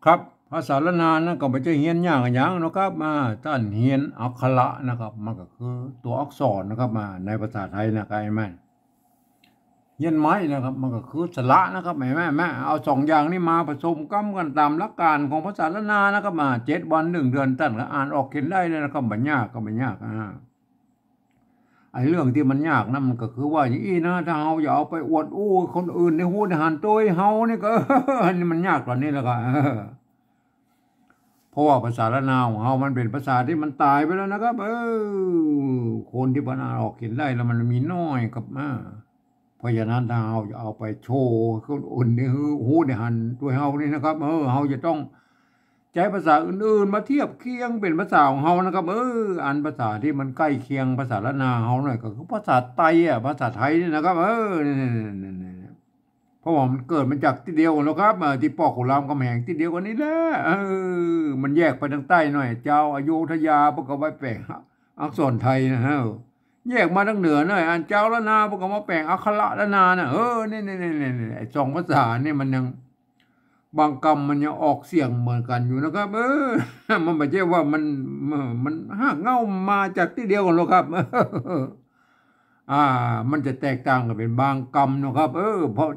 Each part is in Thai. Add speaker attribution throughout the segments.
Speaker 1: ครับภาษาละนานนะก็ไม่ใช่เฮียนยากอย่างนะครับมาท่านเฮียนอักขระนะครับมันก็คือตัวอักษรนะครับมาในภาษาไทยนะครับไอ้แม่เฮียนไม้นะครับมันก็คือสระนะครับแม่เอาสองอย่างนี้มาผสมกันตามหลักการของภาษาละนานนะครับมา7 วัน1 เดือนท่านก็อ่านออกเขียนได้เลยนะครับไม่ยากก็ไม่ยากไอ้เรื่องที่มันยากนะมันก็คือว่าอย่างนี้นะถ้าเฮาอย่าเอาไปอวดอู้คนอื่นในหูในหันตัวเฮานี่ก็นี่มันยากกว่านี้แล้วก็เพราะว่าภาษาละนาวของเฮามันเป็นภาษาที่มันตายไปแล้วนะครับคนที่อ่านออกเขียนได้แล้วมันมีน้อยครับเพราะฉะนั้นถ้าเฮาจะเอาไปโชว์คนอื่นในหูในหันตัวเฮานี่นะครับเฮาจะต้องใช้ภาษาอื่นๆมาเทียบเคียงเป็นภาษาของเฮานะครับอันภาษาที่มันใกล้เคียงภาษาละนาเฮาหน่อยก็คือภาษาไทยภาษาไทยนี่นะครับนี่เพราะว่ามันเกิดมาจากที่เดียวกันแล้วครับที่ปอกขุรามคำแหงที่เดียวกันนี่แหละมันแยกไปทางใต้หน่อยเจ้าอโยธยาพวกก็ไว้แปลงอักษรไทยนะฮะแยกมาทางเหนือหน่อยอันเจ้าละนาพวกก็มาแปลงอักขระละนานะนี่ไอ้สองภาษานี่มันยังบางคำมันยังออกเสียงเหมือนกันอยู่นะครับมันไม่ใช่ว่ามันหักเง่ามาจากที่เดียวกันหรอกครับมันจะแตกต่างกันเป็นบางคำนะครับเพราะ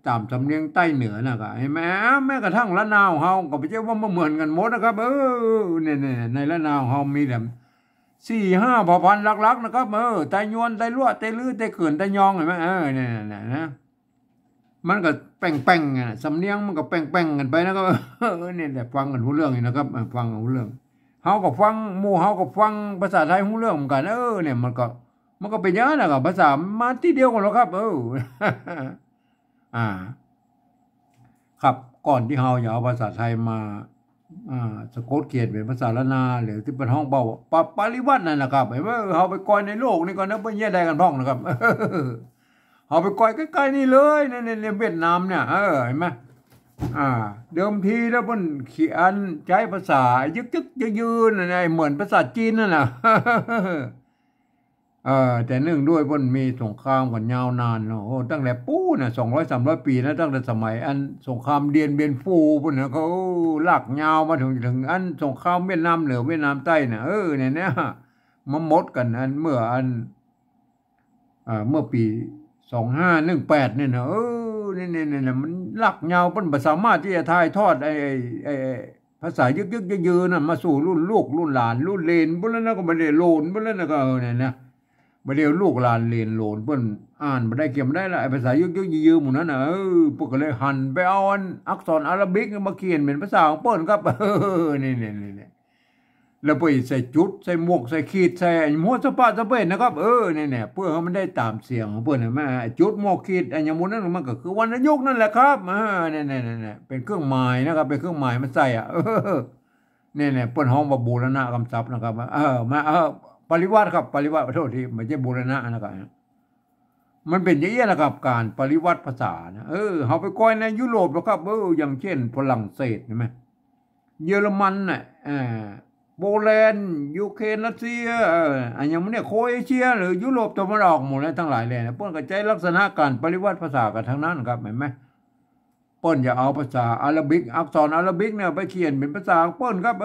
Speaker 1: ตามสำเนียงใต้เหนือนะครับเห็นไหมแม้กระทั่งละนาวเฮาก็ไม่ใช่ว่ามันเหมือนกันหมดนะครับเนี่ยในละนาวเฮามีแบบ4-5 เผ่าพันธุ์ลักๆนะครับไตยวนไตลั่วไตลื้อไตเขื่อนไตยองเห็นไหมเนี่ยนะมันก็แป้งสำเนียงมันก็แป้งกันไปนะครับเนี่ยแต่ฟังกันรู้เรื่องนะครับฟังกันรู้เรื่องเฮาก็ฟังหมู่เฮาก็ฟังภาษาไทยรู้เรื่องเหมือนกันเนี่ยมันก็เป็นอย่างนั้นนะครับภาษามาที่เดียวกันหรอกครับครับก่อนที่เฮาจะเอาภาษาไทยมาสะกดเขียนเป็นภาษาละนาหรือที่เป็นห้องเบาปริวัตินั่นนะครับเห็นไหมเฮาไปก่อยในโลกนี่ก่อนนะเพิ่นแยกได้กันพ้องนะครับเอาไปก่อยใกล้ๆนี่เลยในเวียดนามเนี่ยเห็นไหมเดิมทีแล้วเพิ่นเขียนใช้ภาษายึกยืนอะไรเหมือนภาษาจีนนั่นน่ะแต่เนื่องด้วยเพิ่นมีสงครามกันยาวนานเนาะตั้งแต่น่ะ200-300 ปีนะตั้งแต่สมัยอันสงครามเดียนเบียนฟูพุ่นน่ะเขาลากยาวมาถึงอันสงครามเวียดนามเหนือเวียดนามใต้น่ะเนี่ยมันหมดกันอันเมื่อปี2518เนี่ยนะนี่มันลากยาวเพิ่นบ่สามารถที่จะถ่ายทอดไอ้ภาษายึกยืนน่ะมาสู่รุ่นลูกรุ่นหลานรุ่นเลนพุ่นแล้วก็บ่ได้โลนพุ่นแล้วก็เนี่ยนะบ่ได้ลูกหลานเลนโลนเพิ่นอ่านบ่ได้เก็บได้ละไอ้ภาษายึกยืนหมู่นั้นน่ะพวกก็เลยหันไปเอาอักษรอาหรับิกมาเขียนเป็นภาษาของเพิ่นครับนี่แล้วไปใส่จุดใส่หมวกใส่ขีดใส่หมวกสะพานสะเปนนะครับเนี่ยเพื่อให้มันได้ตามเสียงของเพิ่นนะแม่จุดหมวกขีดอันอย่างมูนั้นมันก็คือวรรณยุกต์นั่นแหละครับเนี่ยเป็นเครื่องหมายนะครับเป็นเครื่องหมายมันใส่เนี่ยเปิ้นห้องว่าบูรณะคำศัพท์นะครับมาปริวัติครับปริวัติขอโทษทีไม่ใช่บูรณะนะครับมันเป็นอย่างนี้นะครับการปริวัติภาษานะเฮาไปก้อยในยุโรปแล้วครับอย่างเช่นฝรั่งเศสใช่มั้ยเยอรมันน่ะโปแลนด์ยูเครนรัสเซียอันอย่างนี้โครเอเชียหรือยุโรปตะวันออกหมดเลยทั้งหลายเลยนะเปิ้นก็ใช้ลักษณะการปริวัติภาษากันทั้งนั้นครับเห็นไหมเปิ้นจะเอาภาษาอาหรับิกอักษรอาหรับิกเนี่ยไปเขียนเป็นภาษาเปิ้นครับ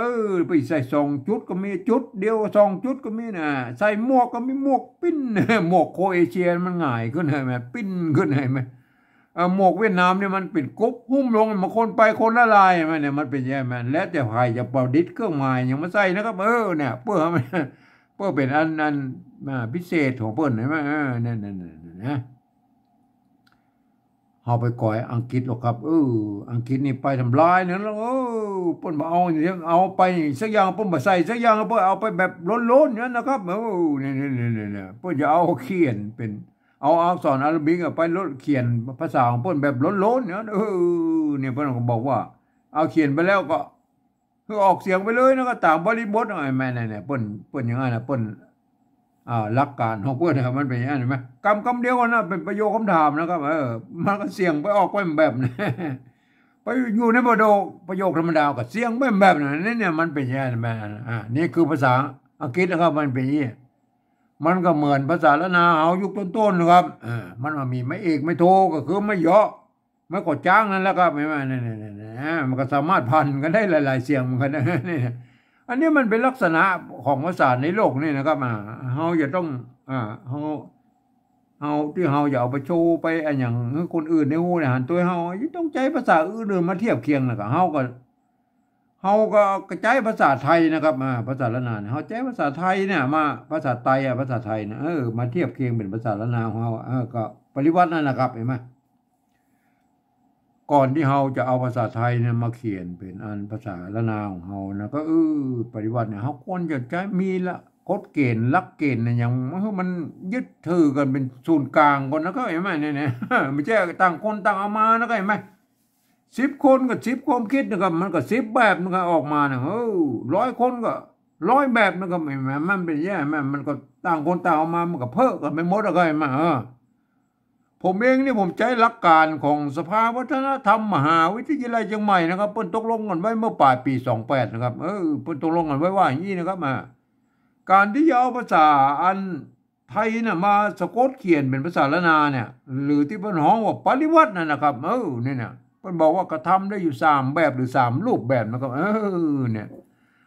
Speaker 1: ไปใส่2 จุดก็มีจุดเดียว2 จุดก็มีนะใส่หมวกก็มีหมวกปิ้นหมวกโครเอเชียมันง่ายขึ้นเห็นไหมปิ้นขึ้นเห็นไหมหมวกเวียดนามเนี่ยมันปิดกุ๊บหุ้มลงมาคนไปคนละลายมันเนี่ยมันเป็นยังไงแล้วแต่ใครจะประดิษฐ์เครื่องหมายอย่างมาใส่นะครับเนี่ยเพื่อเป็นอันพิเศษของเพิ่นเห็นไหมนั่นนะเอาไปก่อยอังกฤษหรอกครับอังกฤษนี่ไปทำลายเนี่ยแล้วเพิ่นบ่เอาไปสักอย่างเพิ่นบ่ใส่สักอย่างเพิ่นเอาไปแบบล้นๆอย่างนั้นนะครับนี่เพิ่นจะเอาเขียนเป็นเอาอักษรอาหรับิกไปลดเขียนภาษาของเพิ่นแบบล้นๆเนี่ยเนี่ยเพิ่นก็บอกว่าเอาเขียนไปแล้วก็คือออกเสียงไปเลยนะก็ตามบริบทแม่เนี่ยเพิ่นอย่างนั้นน่ะเพิ่นหลักการของเพิ่นน่ะมันเป็นอย่างนั้นเห็นมั้ยคำเดียวกันน่ะเป็นประโยคคำถามนะครับมันก็เสียงไปออกไปแบบนี้ไปอยู่ในประโยคธรรมดาก็เสียงแบบนั้นเนี่ยมันเป็นอย่างนั้นแม่นี่คือภาษาอังกฤษนะครับมันเป็นอย่างนี้มันก็เหมือนภาษาละนาเฮายุคต้นๆนะครับมันมีไม่เอกไม่โทก็คือไม่เยาะ มันก็จ้างนั่นแล้วก็ไม่มาเนี่ยมันก็สามารถพันกันได้หลายๆเสียงเหมือนกันนี่อันนี้มันเป็นลักษณะของภาษาในโลกนี่นะครับเฮาจะต้องเฮาที่เฮาอย่าเอาไปโชว์ไปอันอย่างคนอื่นในหูเนี่ยหันตัวเฮาต้องใช้ภาษาอื่นมาเทียบเคียงนะก็เฮาก็กระจายภาษาไทยนะครับภาษาละนานเฮาใช้ภาษาไทยเนี่ยมาภาษาไทยภาษาไทยนะมาเทียบเคียงเป็นภาษาละนานของเฮาก็ปริวัตินั่นแหละครับเห็นไหมก่อนที่เฮาจะเอาภาษาไทยเนี่ยมาเขียนเป็นอันภาษาละนามของเฮานะก็ปฏิวัติเนี่ยเฮาควรจะใช้มีละกฎเกณฑ์หลักเกณฑ์เนี่ยอย่างมันยึดถือกันเป็นศูนย์กลางคนนะก็เห็นไหมเนี่ยไม่ใช่ต่างคนต่างเอามานะก็เห็นไหม10 คนก็10ความคิดนะครับมันก็10แบบมันก็ออกมาเนี่ย100 คนก็100แบบนะครับเห็นไหมมันเป็นแย่มันก็ต่างคนต่างเอามามันก็เพ้อกันไปหมดอะไรมาผมเองนี่ผมใช้หลักการของสภาวัฒนธรรมมหาวิทยาลัยเชียงใหม่นะครับเพิ่นตกลงกันไว้เมื่อปลายปี28นะครับเพิ่นตกลงกันไว้ว่าอย่างนี้นะครับการที่จะเอาภาษาอันไทยน่ะมาสะกดเขียนเป็นภาษาละนาเนี่ยหรือที่เพิ่นฮ้องว่าปริวัตินั่นนะครับนี่เนี่ยเพิ่นบอกว่ากระทำได้อยู่3แบบหรือ3รูปแบบนะครับเนี่ย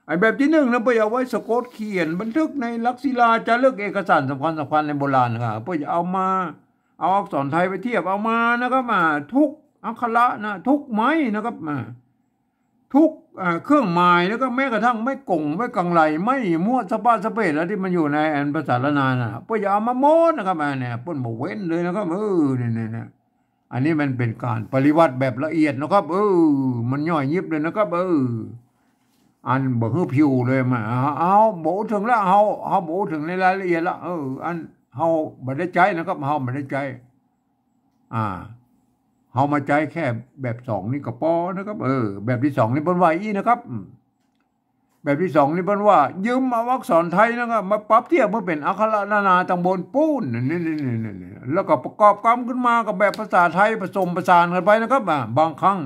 Speaker 1: ไอ้แบบที่1นะเพิ่นเอาไว้สะกดเขียนบันทึกในลักษิลาจารึกเอกสารสำคัญในโบราณนะครับเพิ่นจะเอาอักษรไทยไปเทียบเอามานะครับทุกอักขระนะทุกไม้นะครับทุกเครื่องหมายแล้วก็แม้กระทั่งไม่กงไม่กังไหลไม่มั่วสปาสเปดแล้วที่มันอยู่ในภาษาละนานนะเพื่อจะเอามาโม้นะครับเนี่ยป้นบอกเว้นเลยนะครับเนี่ยอันนี้มันเป็นการปริวัติแบบละเอียดนะครับมันย่อยยิบเลยนะครับอันบอกให้ผิวเลยมาเอาบอกถึงแล้วเอาบอกถึงในรายละเอียดแล้วอันเฮาไม่ได้ใจนะครับเฮาไม่ได้ใจเฮามาใจแค่แบบ2นี่ก็พอนะครับแบบที่2นี่เพิ่นว่าอีนะครับแบบที่2นี่เพิ่นว่ายืมเอาอักษรไทยนะครับมาปรับเทียบมาเป็นอักขระนานาตำบลปูนนี่แล้วก็ประกอบกรรมขึ้นมากับแบบภาษาไทยผสมผสานกันไปนะครับบางครั้ง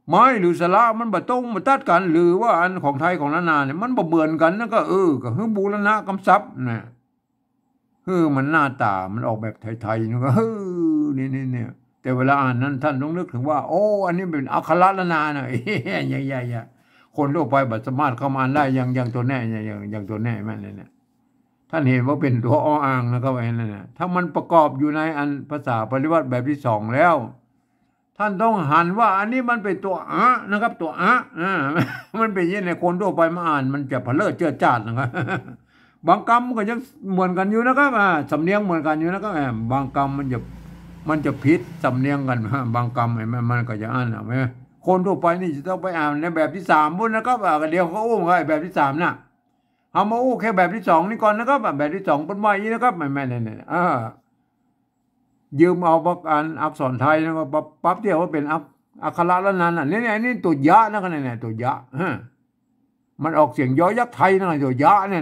Speaker 1: ไม้หรือสระมันบ่ตรงบ่ตัดกันหรือว่าอันของไทยของนานาเนี่ยมันบ่เหมือนกันนะก็ก็คือบูรณะกำซับนะมันหน้าตามันออกแบบไทยๆนะก็นี่แต่เวลาอ่านนั้นท่านต้องนึกถึงว่าอันนี้เป็นอักขระละนานะใหญ่ๆคนทั่วไปบ่สามารถเข้ามาอ่านได้อย่างตัวแน่อย่างตัวแน่แม่เนี่ยท่านเห็นว่าเป็นตัวออ่างนะครับไอ้นั่นน่ะถ้ามันประกอบอยู่ในอันภาษาปริวัติแบบที่2แล้วท่านต้องหันว่าอันนี้มันเป็นตัวนะครับตัวมันเป็นอย่างในคนทั่วไปมาอ่านมันจะเผลอเจือจาดนะครับบางคำก็ยังเหมือนกันอยู่นะครับสำเนียงเหมือนกันอยู่นะครับบางคำมันจะผิดสำเนียงกันบางคำมันก็จะอ่านไหมคนทั่วไปนี่จะต้องไปอ่านในแบบที่3พุ่นนะครับเดี๋ยวเขาก็แบบที่3น่ะเอามาแค่แบบที่2นี่ก่อนนะครับแบบที่2เป็นไว้นะครับแม่เนี่ยยืมเอาอักษรไทยแล้วก็ปั๊บเดียวว่าเป็นอักขระละนั้นนี่ตัวยะนะครับเนี่ยตัวยะมันออกเสียงยอยักษ์ไทยนะตัวยะเนี่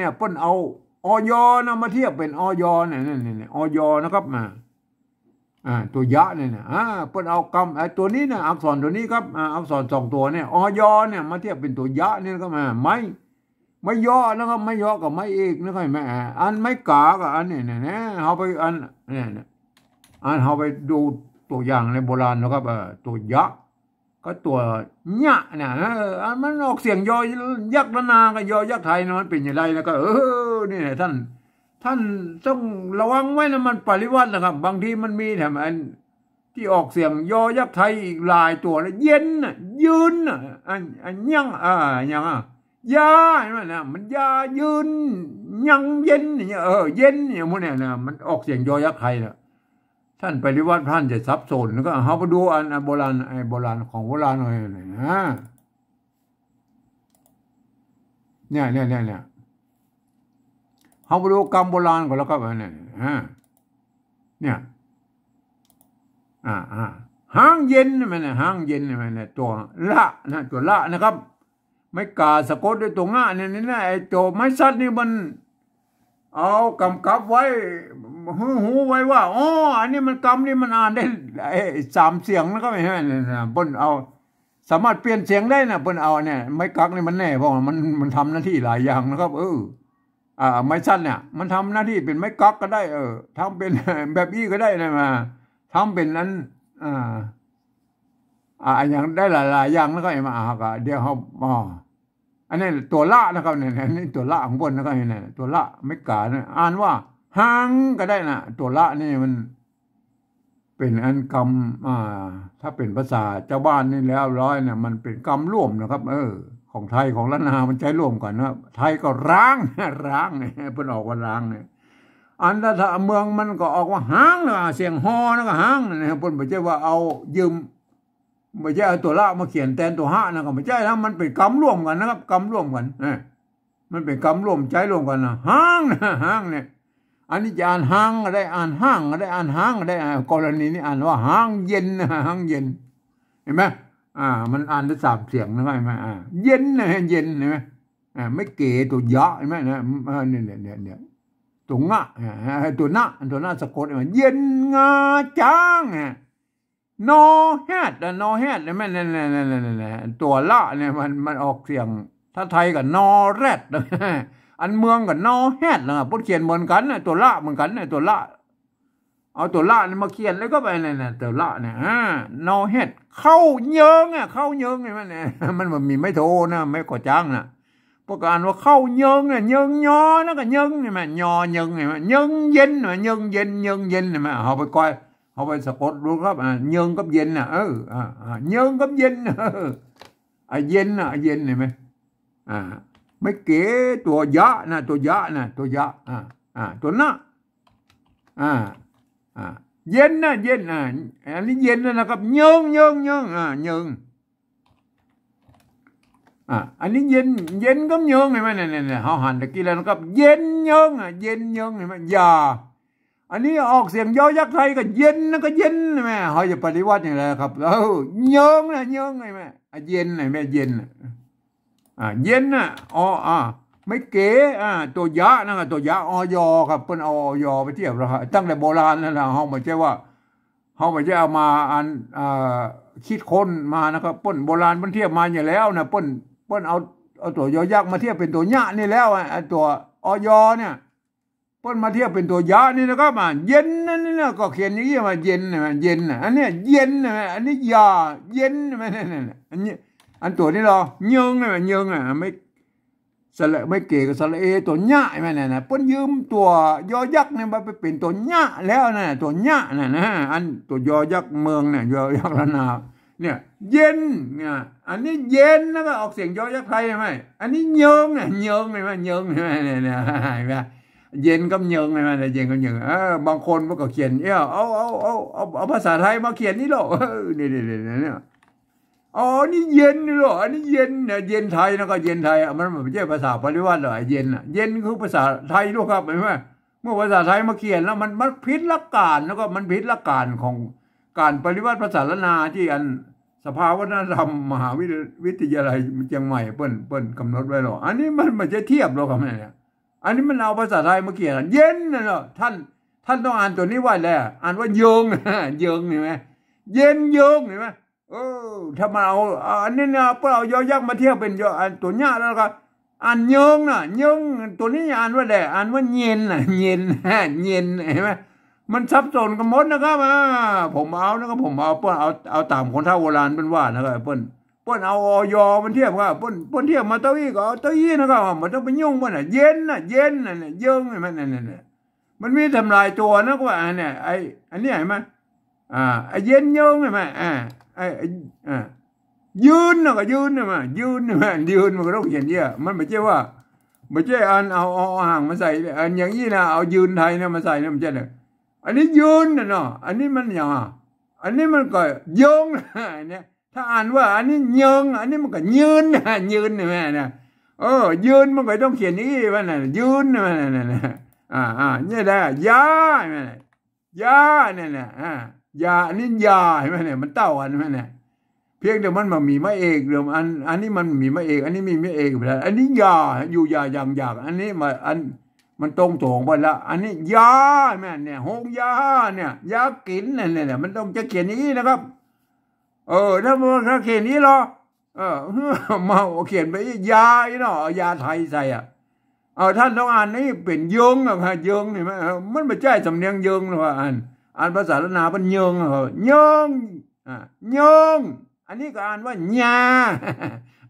Speaker 1: ยเปิ้นเอาอย.นะมาเทียบเป็นอย.เนี่ยอย.นะครับตัวยะเนี่ยเปิ้นเอาตัวนี้นะอักษรตัวนี้ครับอักษร2ตัวเนี่ยอย.เนี่ยมาเทียบเป็นตัวยะเนี่ยก็ไม่ย่อนะครับไม่ย่อกับไม่เอกนะครับแม่อันไม่กากับอันนี้เนี่ยเฮาไปอันเฮาไปดูตัวอย่างในโบราณนะครับตัวยะก็ตัวญะเนี่ยมันออกเสียงยอยักษ์ละนากับยอยักษ์ไทยนะมันเป็นอย่างไรแล้วก็นี่ท่านต้องระวังไว้นะมันปริวัตินะครับบางทีมันมีแถมอันที่ออกเสียงยอยักษ์ไทยอีกหลายตัวแล้วเย็นยืนอันยังยังยามันยายืนยังเย็นเนี่ยเย็นเนี่ยพวกเนี่ยนะมันออกเสียงยอยักษ์ไทยนะท่านปริวัติท่านจะซับซ้อนแล้วก็เฮาไปดูอันโบราณของโบราณหน่อยนะเนี่ยเฮาไปดูกรรมโบราณก่อนแล้วครับเนี่ยหางเย็นมันหางเย็นมันตัวละนะตัวละนะครับไม่กาสะกดด้วยตัวง่าเนี่ยนะไอ้โจไม้สัตว์นี่มันเอากำกับไว้หูไว้ว่าอันนี้มันกำนี่มันอ่านได้3เสียงนะครับไม่ใช่เปิ้นเอาสามารถเปลี่ยนเสียงได้นะเปิ้นเอาเนี่ยไม้กักนี่มันแน่เพราะมันทำหน้าที่หลายอย่างนะครับไม้สั้นเนี่ยมันทำหน้าที่เป็นไม้กักก็ได้ทำเป็นแบบอี้ก็ได้นะมาทำเป็นนั้น อ่าอย่างได้หลายๆอย่างแล้วก็มาก็เดี๋ยวเขาอันนี้ตัวละนะครับเนี่ยนี่ตัวละของบนนะครับเนี่ยตัวละไม่กาเนี่ยอ่านว่าหังก็ได้นะตัวละนี่มันเป็นอันกรรมถ้าเป็นภาษาเจ้าบ้านนี่แล้วร้อยเนี่ยมันเป็นกรรมร่วมนะครับของไทยของล้านนามันใช้ร่วมกันนะไทยก็ร้างร้างเนี่ยเพิ่นออกว่าร้างเนี่ยอันถ้าเมืองมันก็ออกว่าหังนะเสียงฮอนะก็หังนะเพิ่นไม่ใช่ว่าเอายืมไม่ใช่เอาตัวละมาเขียนแทนตัวหะนะก็ไม่ใช่นะมันเป็นกรรมร่วมกันนะครับกรรมร่วมกันมันเป็นกรรมร่วมใจร่วมกันนะหังนะหังเนี่ยอันนี้จะอ่านหังก็ได้อ่านห้างก็ได้อ่านหังก็ได้กรณีนี้อ่านว่าหังเย็นหังเย็นเห็นไหมมันอ่านได้3 เสียงนะเห็นไหมเย็นนะเย็นเห็นไหมไม่เก๋ตัวยะเห็นไหมเนี่ยตัวงะตัวหน้าสะกดเย็นงาจ้างนอแฮดนอแฮดเนี่ยแม่เนี่ยตัวละเนี่ยมันออกเสียงถ้าไทยกับนอแรดอันเมืองกับนอแฮดนะพูดเขียนเหมือนกันนะตัวละเหมือนกันนะตัวละเอาตัวละนี่มาเขียนแล้วก็ไปเนี่ยตัวละเนี่ยนอแฮดเข้าเยิงเข้าเยิงไงมันเนี่ยมันมีไม่โทนะไม่ก่อจ้างนะประการว่าเข้าเยิงเนี่ยเยิงยอแล้วก็เยิงไงมันยอเยิงไงมันเยิงเย็นเยิงเย็นเยิงเย็นไงมันเอาไปก้อยเอาไปสะกดรู้ครับเยิงกับเย็นน่ะเยิงกับเย็นเย็นเย็นเห็นไหมไม่เก๋ตัวยะนะตัวยะนะตัวยะตัวน่ะเย็นนะเย็นอันนี้เย็นนะครับเยิงเยิงอันนี้เย็นก็เยิงเห็นไหมเนี่ยเขาหันตะกี้แล้วนะครับเย็นเยิงเย็นเยิงเห็นไหมยาอันนี้ออกเสียงยอยักษ์ไทยก็เย็นนะก็เย็นแม่เขาจะปฏิวัติอย่างไรครับเยิงนะเยิงไงแม่เย็นไงแม่เย็นเย็นไม่เก๋ตัวยะนะตัวยะอยครับเพิ่นเอาอยไปเทียบแล้วครับตั้งแต่โบราณนั่นแหละเขาไม่ใช่ว่าเขาไม่ใช่เอามาคิดค้นมานะครับเพิ่นโบราณเพิ่นเทียบมาอยู่แล้วนะเพิ่นเอาตัวยอยักษ์มาเทียบเป็นตัวยะนี่แล้วตัวอยเนี่ยเพิ่นมาเทียบเป็นตัวยะนี่นะครับเย็นนั่นนี่ก็เขียนอย่างนี้มาเย็นเย็นอันนี้เย็นอันนี้ยาเย็นอันนี้อันตัวนี้เหรอเยิงเยิงไม่สระไม่เก๋กับสระเอตัวหญ้าไหมเนี่ยเพิ่นยืมตัวยอยักษ์เนี่ยมาไปเป็นตัวหญ้าแล้วนะตัวหญ้านะอันตัวยอยักษ์เมืองเนี่ยยอยักษ์ละนาเนี่ยเย็นเนี่ยอันนี้เย็นแล้วก็ออกเสียงยอยักษ์ไทยไหมอันนี้เยิงเยิงไหมเยิงไหมเนี่ยเย็นกับเยิงไหมเย็นกับเยิงบางคนก็เขียนเอาภาษาไทยมาเขียนนี่หรอเนี่ยนี่เย็นนี่หรออันนี้เย็นเนี่ยเย็นไทยนะก็เย็นไทยมันไม่ใช่ภาษาปริวัติหรอกเย็นเย็นคือภาษาไทยด้วยครับเห็นไหมเมื่อภาษาไทยมาเขียนแล้วมันผิดหลักการแล้วก็มันผิดหลักการของการปริวัติภาษาละนาที่อันสภาวัฒนธรรมมหาวิทยาลัยเชียงใหม่เปิ้นกำหนดไว้หรออันนี้มันไม่ใช่เทียบหรอกครับเนี่ยอันนี้มันเอาภาษาไทยมาเขียนเย็นนะเนาะท่านต้องอ่านตัวนี้ว่าแล้วอ่านว่าเยิงเยิงเห็นไหมเย็นเยิงเห็นไหมถ้ามาเอาอันนี้เนี่ยพวกเรายอยักษ์มาเทียบเป็นยออันตัวหญ้าแล้วก็อ่านเยิงนะเยิงตัวนี้อ่านว่าแดดอ่านว่าเย็นเย็นเย็นเห็นไหมมันซับซ้อนกันหมดนะครับผมเอานะครับผมเอาเปิ้นเอาตามคนเฒ่าโบราณเป็นว่านะครับเปิ้นเอาอยมันเทียบว่าเปิ้นเทียบมาเต้าอี้ก็เต้าอี้นะครับมันต้องไปยุ่งมันเย็นเย็นเยิงมันมีทำลายตัวนะก็ว่าเนี่ยอันนี้เห็นไหมเย็นเยิงเห็นไหมยืนนะก็ยืนนะยืนมันก็ต้องเขียนเยอะมันไม่ใช่ว่าไม่ใช่อันเอาห่างมาใส่อันอย่างนี้นะเอายืนไทยเนี่ยมาใส่เนี่ยมันจะเนี่ยอันนี้ยืนนะเนาะอันนี้มันอย่างอันนี้มันก็เยิงเนี่ยถ้าอ่านว่าอันนี้เยิงอันนี้มันก็ยืนยืนเนี่ยนะยืนมันก็ต้องเขียนนี้ว่าน่ะยืนเนี่ยนี่แหละยาเนี่ยยาอันนี้ยาเห็นไหมเนี่ยมันเต้ากันเห็นไหมเนี่ยเพียงแต่มันมีไม่เอกเดิมอันนี้มันมีไม่เอกอันนี้มีไม่เอกไปแล้วอันนี้ยาอยู่ยาอย่างอันนี้มันตรงโถงไปแล้วอันนี้ยาแม่เนี่ยหงยาเนี่ยยากินเนี่ยมันต้องจะเขียนอย่างนี้นะครับถ้าเขียนนี้หรอมาเขียนไปยาเนาะยาไทยใส่ท่านต้องอ่านนี่เป็นเยิงเยิงเห็นไหมมันไม่ใช่สำเนียงเยิงหรอก อ่านภาษาละนาเป็นเยิงเยิงเยิงอันนี้ก็อ่านว่าญา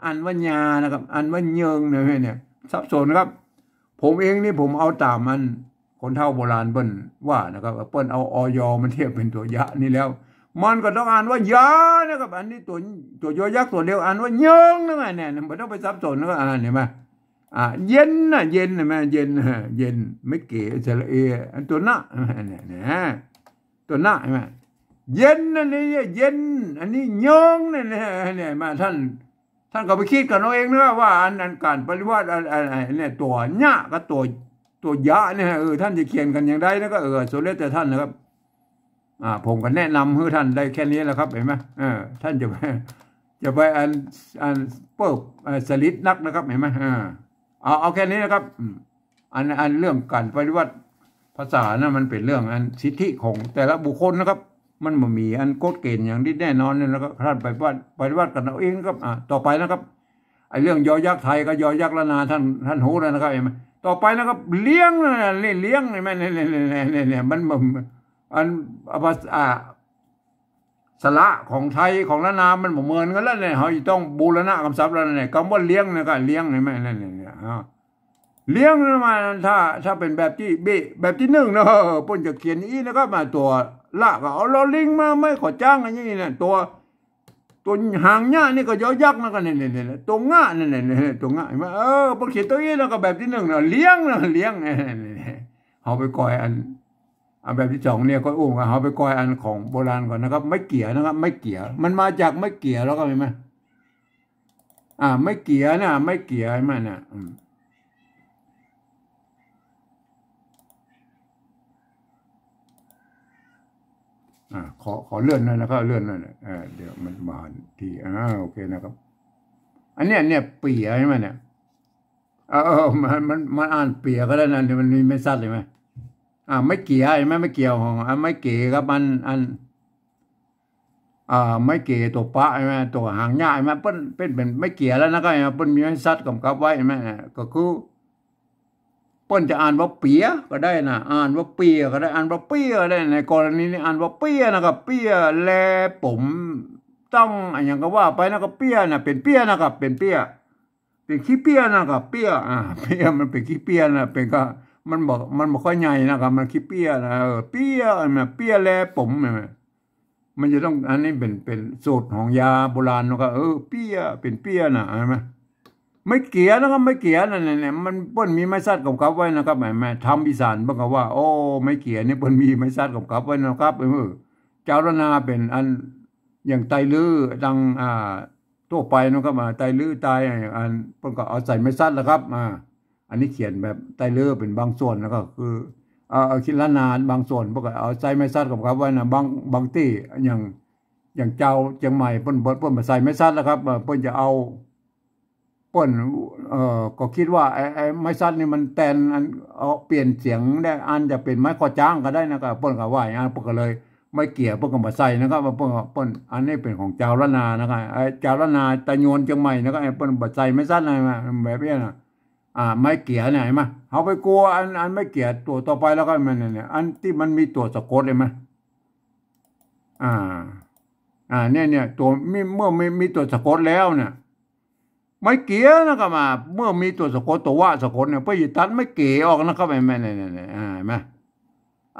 Speaker 1: อ่านว่าญานะครับอ่านว่าเยิงเนี่ยสับสนครับผมเองนี่ผมเอาตามมันคนเฒ่าโบราณเปิ้นว่านะครับเปิ้นเอาอยมันเทียบเป็นตัวยะนี่แล้วมันก็ต้องอ่านว่ายานะครับอันนี้ตัวยอยักษ์ตัวเดียวอ่านว่าเยิงนั่นเนี่ยไม่ต้องไปสับสนแล้วก็อ่านเห็นไหมเย็นนะเย็นนะแม่เย็นเย็นไม่เก๋จะละเอตัวหน้าเนี่ยตัวหน้าใช่ไหมเย็นนั่นนี่เย็นอันนี้เยิงเนี่ยมาท่านก็ไปคิดกันเอาเองนะว่าอันการปริวัติเนี่ยตัวหน้ากับตัวยะเนี่ยท่านจะเขียนกันอย่างไรนะก็สุดแล้วแต่ท่านนะครับผมก็แนะนำให้ท่านได้แค่นี้แหละครับเห็นไหมท่านจะไปอันเปิบสลิดนักนะครับเห็นไหมเอาแค่นี้นะครับอันเรื่องการปฏิวัติภาษานะมันเป็นเรื่องอันสิทธิของแต่ละบุคคลนะครับมันไม่มีอันกฎเกณฑ์อย่างที่แน่นอนเนี่ยนะครับท่านไปปฏิวัติกันเอาเองครับต่อไปนะครับไอ้เรื่องยอยักษ์ไทยกับยอยักษ์ละนาท่านหูแล้วนะครับเห็นไหมต่อไปนะครับเลี้ยงนี่เลี้ยงเห็นไหมเนี่ยมันอันภาษาสระของไทยของละนามันเหมือนกันแล้วเนี่ยเขาต้องบูรณะคำศัพท์แล้วเนี่ยคำว่าเลี้ยงเนี่ยก็เลี้ยงเห็นไหมเนี่ยเลี้ยงมาถ้าเป็นแบบที่แบบที่หนึ่งนะปุ่นจะเขียนอีนะครับมาตัวละก็เอาเราลิงมาไม่ขอจ้างอย่างนี้เนี่ยตัวหางง่านี่ก็ย่อยักษ์นะกันเนี่ยตัวง่าเนี่ยตัวง่ามาปุ่นเขียนตัวอีแล้วก็แบบที่หนึ่งนะเลี้ยงเขาไปก่อยอันแบบที่สองเนี่ยก็อุ้มกันเขาไปก่อยอันของโบราณก่อนนะครับไม่เกี่ยนะครับไม่เกี่ยมันมาจากไม่เกี่ยแล้วก็เห็นไหมไม่เกี่ยนะไม่เกี่ยใช่ไหมเนี่ยขอเลื่อนหน่อยนะครับเลื่อนหน่อยเดี๋ยวมันมาทีโอเคนะครับอันเนี้ยเปียใช่ไหมเนี่ยมันอ่านเปียก็ได้นะเดี๋ยวมันมีไม่ซัดเลยไหมไม่เกี่ยใช่ไหมไม่เกี่ยวของไม่เกี่ยครับไม่เกี่ยตัวปะใช่ไหมตัวหางง่ายไหมเป็นไม่เกี่ยแล้วนะครับเปิ้นมีไม่ซัดกำกับไว้ใช่ไหมก็คือเปิ้นจะอ่านว่าเปียก็ได้นะอ่านว่าเปียก็ได้อ่านว่าเปียได้ในกรณีนี้อ่านว่าเปียนะครับเปียแลผมต้องอย่างก็ว่าไปนะครับเปียนะเป็นเปียนะครับเป็นเปียเป็นขี้เปียนะครับเปียเปียมันเป็นขี้เปียนะเป็นก็มันบอกค่อยใหญ่นะครับมันขี้เปียนะเปียมันเปียแลผมมันจะต้องอันนี้เป็นสูตรของยาโบราณนะครับเปียเป็นเปียนะใช่ไหมไม่เกี่ยนะครับไม่เกี่ยนั่นเนี่ยมันเปิ้นมีไม้ซัดกำกับไว้นะครับแม่ทำอีสานบ้างก็ว่าโอ้ไม่เกี่ยนี่เปิ้นมีไม้ซัดกำกับไว้นะครับเจ้าละนาเป็นอันอย่างไตลือดังทั่วไปนะครับไตลือตายอันเปิ้นก็เอาใส่ไม้ซัดแล้วครับอันนี้เขียนแบบไตลือเป็นบางส่วนแล้วก็คือคิดละนาบางส่วนเปิ้นก็เอาใส่ไม้ซัดกำกับไว้นะบางที่อย่างเจ้าเชียงใหม่เปิ้นมาใส่ไม้ซัดแล้วครับเปิ้นจะเอาเปิ้นก็คิดว่าไอ้ไม้ซัดนี่มันแตนอันเปลี่ยนเสียงได้อันจะเป็นไม้ข้อจ้างก็ได้นะครับเปิ้นก็ว่าอย่างนั้นเปิ้นก็เลยไม่เกี่ยวเปิ้นก็มาใส่นะครับเปิ้นอันนี้เป็นของเจ้าละนานะครับไอ้เจ้าละนาตะโยนเชียงใหม่นะครับไอ้เปิ้นบ่ใส่ไม้ซัดอะไรมาแบบนี้นะไม่เกี่ยวเนี่ยเห็นมั้ยเฮาไปกลัวอันไม่เกี่ยวตัวต่อไปแล้วก็มันเนี่ยอันที่มันมีตัวสะกดเห็นมั้ยเนี่ยตัวเมื่อมีตัวสะกดแล้วเนี่ยไม่เกี่ยนะครับเมื่อมีตัวสะกดตัวว่าสะกดเนี่ยไปตัดไม่เกี่ยออกนะครับแม่เนี่ยเห็นไหม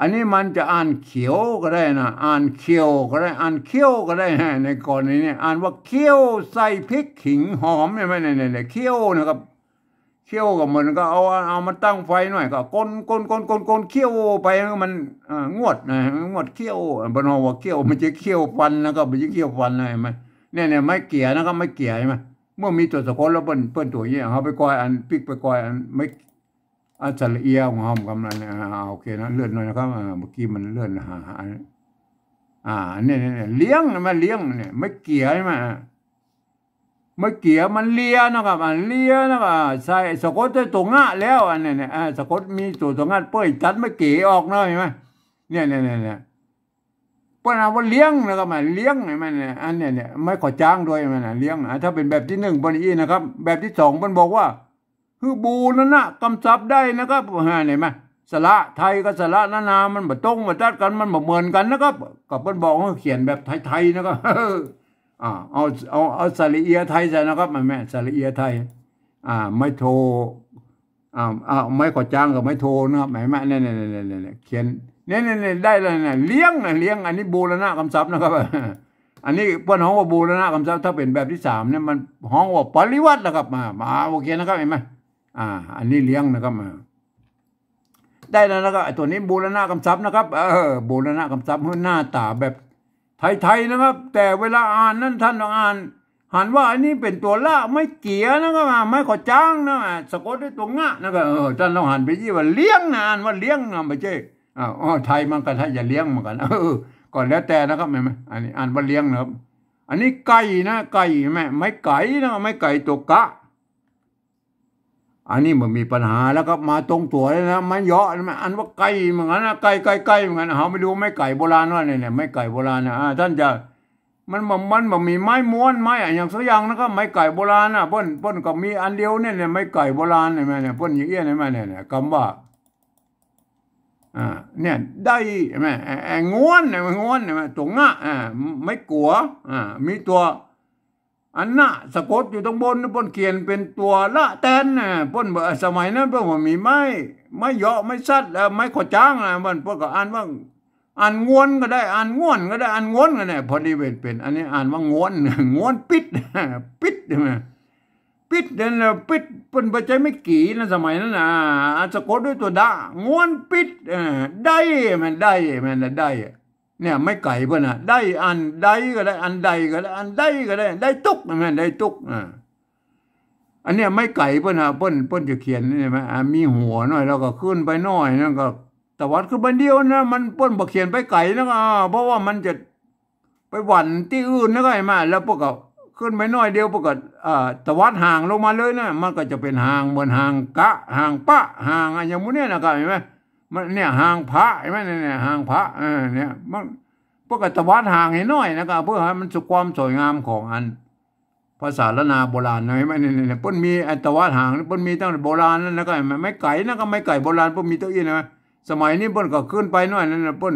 Speaker 1: อันนี้มันจะอ่านเขียวก็ได้นะอ่านเขียวก็ได้อ่านเขียวก็ได้ในกรณีนี้อ่านว่าเขียวใส่พริกขิงหอมเนี่ยเขียวนะครับเคี่ยวกับมันก็เอามันตั้งไฟหน่อยก็ก้นเคี่ยวไปมันงวดเคี่ยวบนหัวเคี่ยวมันจะเคี่ยวฟันแล้วก็มันจะเคี่ยวฟันอะไรไหมเนี่ยไม่เกี่ยนะครับไม่เกี่ยใช่ไหมเมื่อมีตัวสะกดแล้วเปิ้นตัวเยี่ยเขาไปก้อยอันพริกไปก้อยอันไม่อันสละเอียของหอมกำลังโอเคนะเลื่อนหน่อยนะครับเมื่อกี้มันเลื่อนเนี่ยเลี้ยงมาเลี้ยงเนี่ยไม่เกี่ยใช่ไหมไม่เกี่ยวมันเลียนะครับเลียนะครับใส่สะกดตัวง่าแล้วอันนี้เนี่ยสะกดมีตัวง่าเป้ยจัดไม่เกี่ยออกเลยเห็นไหมเนี่ยเปิ้ลเอาว่าเลี้ยงนะครับเลี้ยงเห็นไหมเนี่ยอันเนี่ยไม่ขอจ้างด้วยมันเลี้ยงถ้าเป็นแบบที่หนึ่งปนอีนะครับแบบที่สองมันบอกว่าคือบูนั่นนะกำซับได้นะครับเห็นไหม สระไทยกับสระนามันบ่ตรงบ่ตัดกันมันบ่เหมือนกันนะครับก็เพิ่นบอกว่าเขียนแบบไทยๆนะครับเอาสระเอียไทยใส่นะครับแม่สระเอียไทยไม่โทไม่ขอจ้างกับไม่โทนะครับแม่เนี่ยเขียนเนี่ยได้เลยเนี่ยเลี้ยงอันนี้บูรณะคำศัพท์นะครับอันนี้เปิ้นฮ้องว่าบูรณะคำศัพท์ถ้าเป็นแบบที่3เนี่ยมันฮ้องว่าปริวัตินะครับมาโอเคนะครับเห็นไหมอันนี้เลี้ยงนะครับได้แล้วนะครับไอ้ตัวนี้บูรณะคำศัพท์นะครับบูรณะคำศัพท์หน้าตาแบบไทยๆนะครับแต่เวลาอ่านนั้นท่านต้องอ่านหันว่าอันนี้เป็นตัวละไม่เกียนะครับไม่ขอจ้างนะสะกดด้วยตัวงะนะครับท่านต้องหันไปยี่ว่าเลี้ยงนะอ่านว่าเลี้ยงนะไม่ใช่ไทยมันก็ไทยอย่าเลี้ยงเหมือนกันก่อนแล้วแต่นะครับแม่อันนี้อ่านว่าเลี้ยงนะครับอันนี้ไก่นะไก่แม่ไม่ไก่นะไม่ไก่ตัวกะอันนี้มันมีปัญหาแล้วครับมาตรงตัวเลยนะไม่เยาะนะอันว่าไก่เหมือนกันนะไก่เหมือนกันเขาไปดูไม่ไก่โบราณว่าเนี่ยไม่ไก่โบราณนะท่านจะมันมีไม้ม้วนไม้อย่างสักอย่างนะครับไม้ไก่โบราณนะป้นก็มีอันเดียวเนี่ยไม้ไก่โบราณเนี่ยป้นอย่างเงี้ยเนี่ยคำว่าเนี่ยได้ไหมง้วนตัวงะไม่กลัวมีตัวอันน่ะสะกดอยู่ตรงบนป้นเขียนเป็นตัวละแตนป้นสมัยนั้นป้นว่ามีไม้เยาะไม่ซัดไม้ขอจ้างป้นก็อ่านว่าอ่านงวนก็ได้อ่านง่วนก็ได้อ่านงวนก็ได้พอดีเป็นอันนี้อ่านว่างวนปิดใช่ไหมปิดเนี่ยปิดเป็นปัจจัยไม่กี่นะสมัยนั้นสะกดด้วยตัวดางวนปิดได้มันได้เนี่ยไม่ไก่เพื่อนได้อันใดก็ได้อันใดก็ได้อันใดก็ได้ได้ตุกมันได้ตุกอันเนี้ยไม่ไก่เพื่อนเปิ้นจะเขียนนี่ไหมมีหัวหน่อยแล้วก็ขึ้นไปหน่อยนั่นก็แต่วัดคือบันเดียวนะมันเปิ้นบอกเขียนไปไก่นะเพราะว่ามันจะไปหวั่นที่อื่นนะก็ไอ้มาแล้วพวกก็ขึ้นไปหน่อยเดียวพวกก็ตะวัดห่างลงมาเลยนะมันก็จะเป็นห่างเหมือนห่างกะห่างปะห่างอะไรอย่างนี้นะครับเห็นไหมมันเนี่ยห่างพระเห็นไหมเนี่ยห่างพระเนี่ยมันพวกก็ตะวัดห่างให้น้อยนะครับเพื่อให้มันสุขความสวยงามของอันภาษาละนาโบราณนะเห็นไหมเนี่ยเปิ้นมีตะวัดห่างเปิ้นมีตั้งแต่โบราณนั่นนะครับไม่ไก่นะก็ไม่ไก่โบราณเปิ้นมีตัวอี้นะสมัยนี้เปิ้นก็ขึ้นไปหน่อยนั่นเปิ้น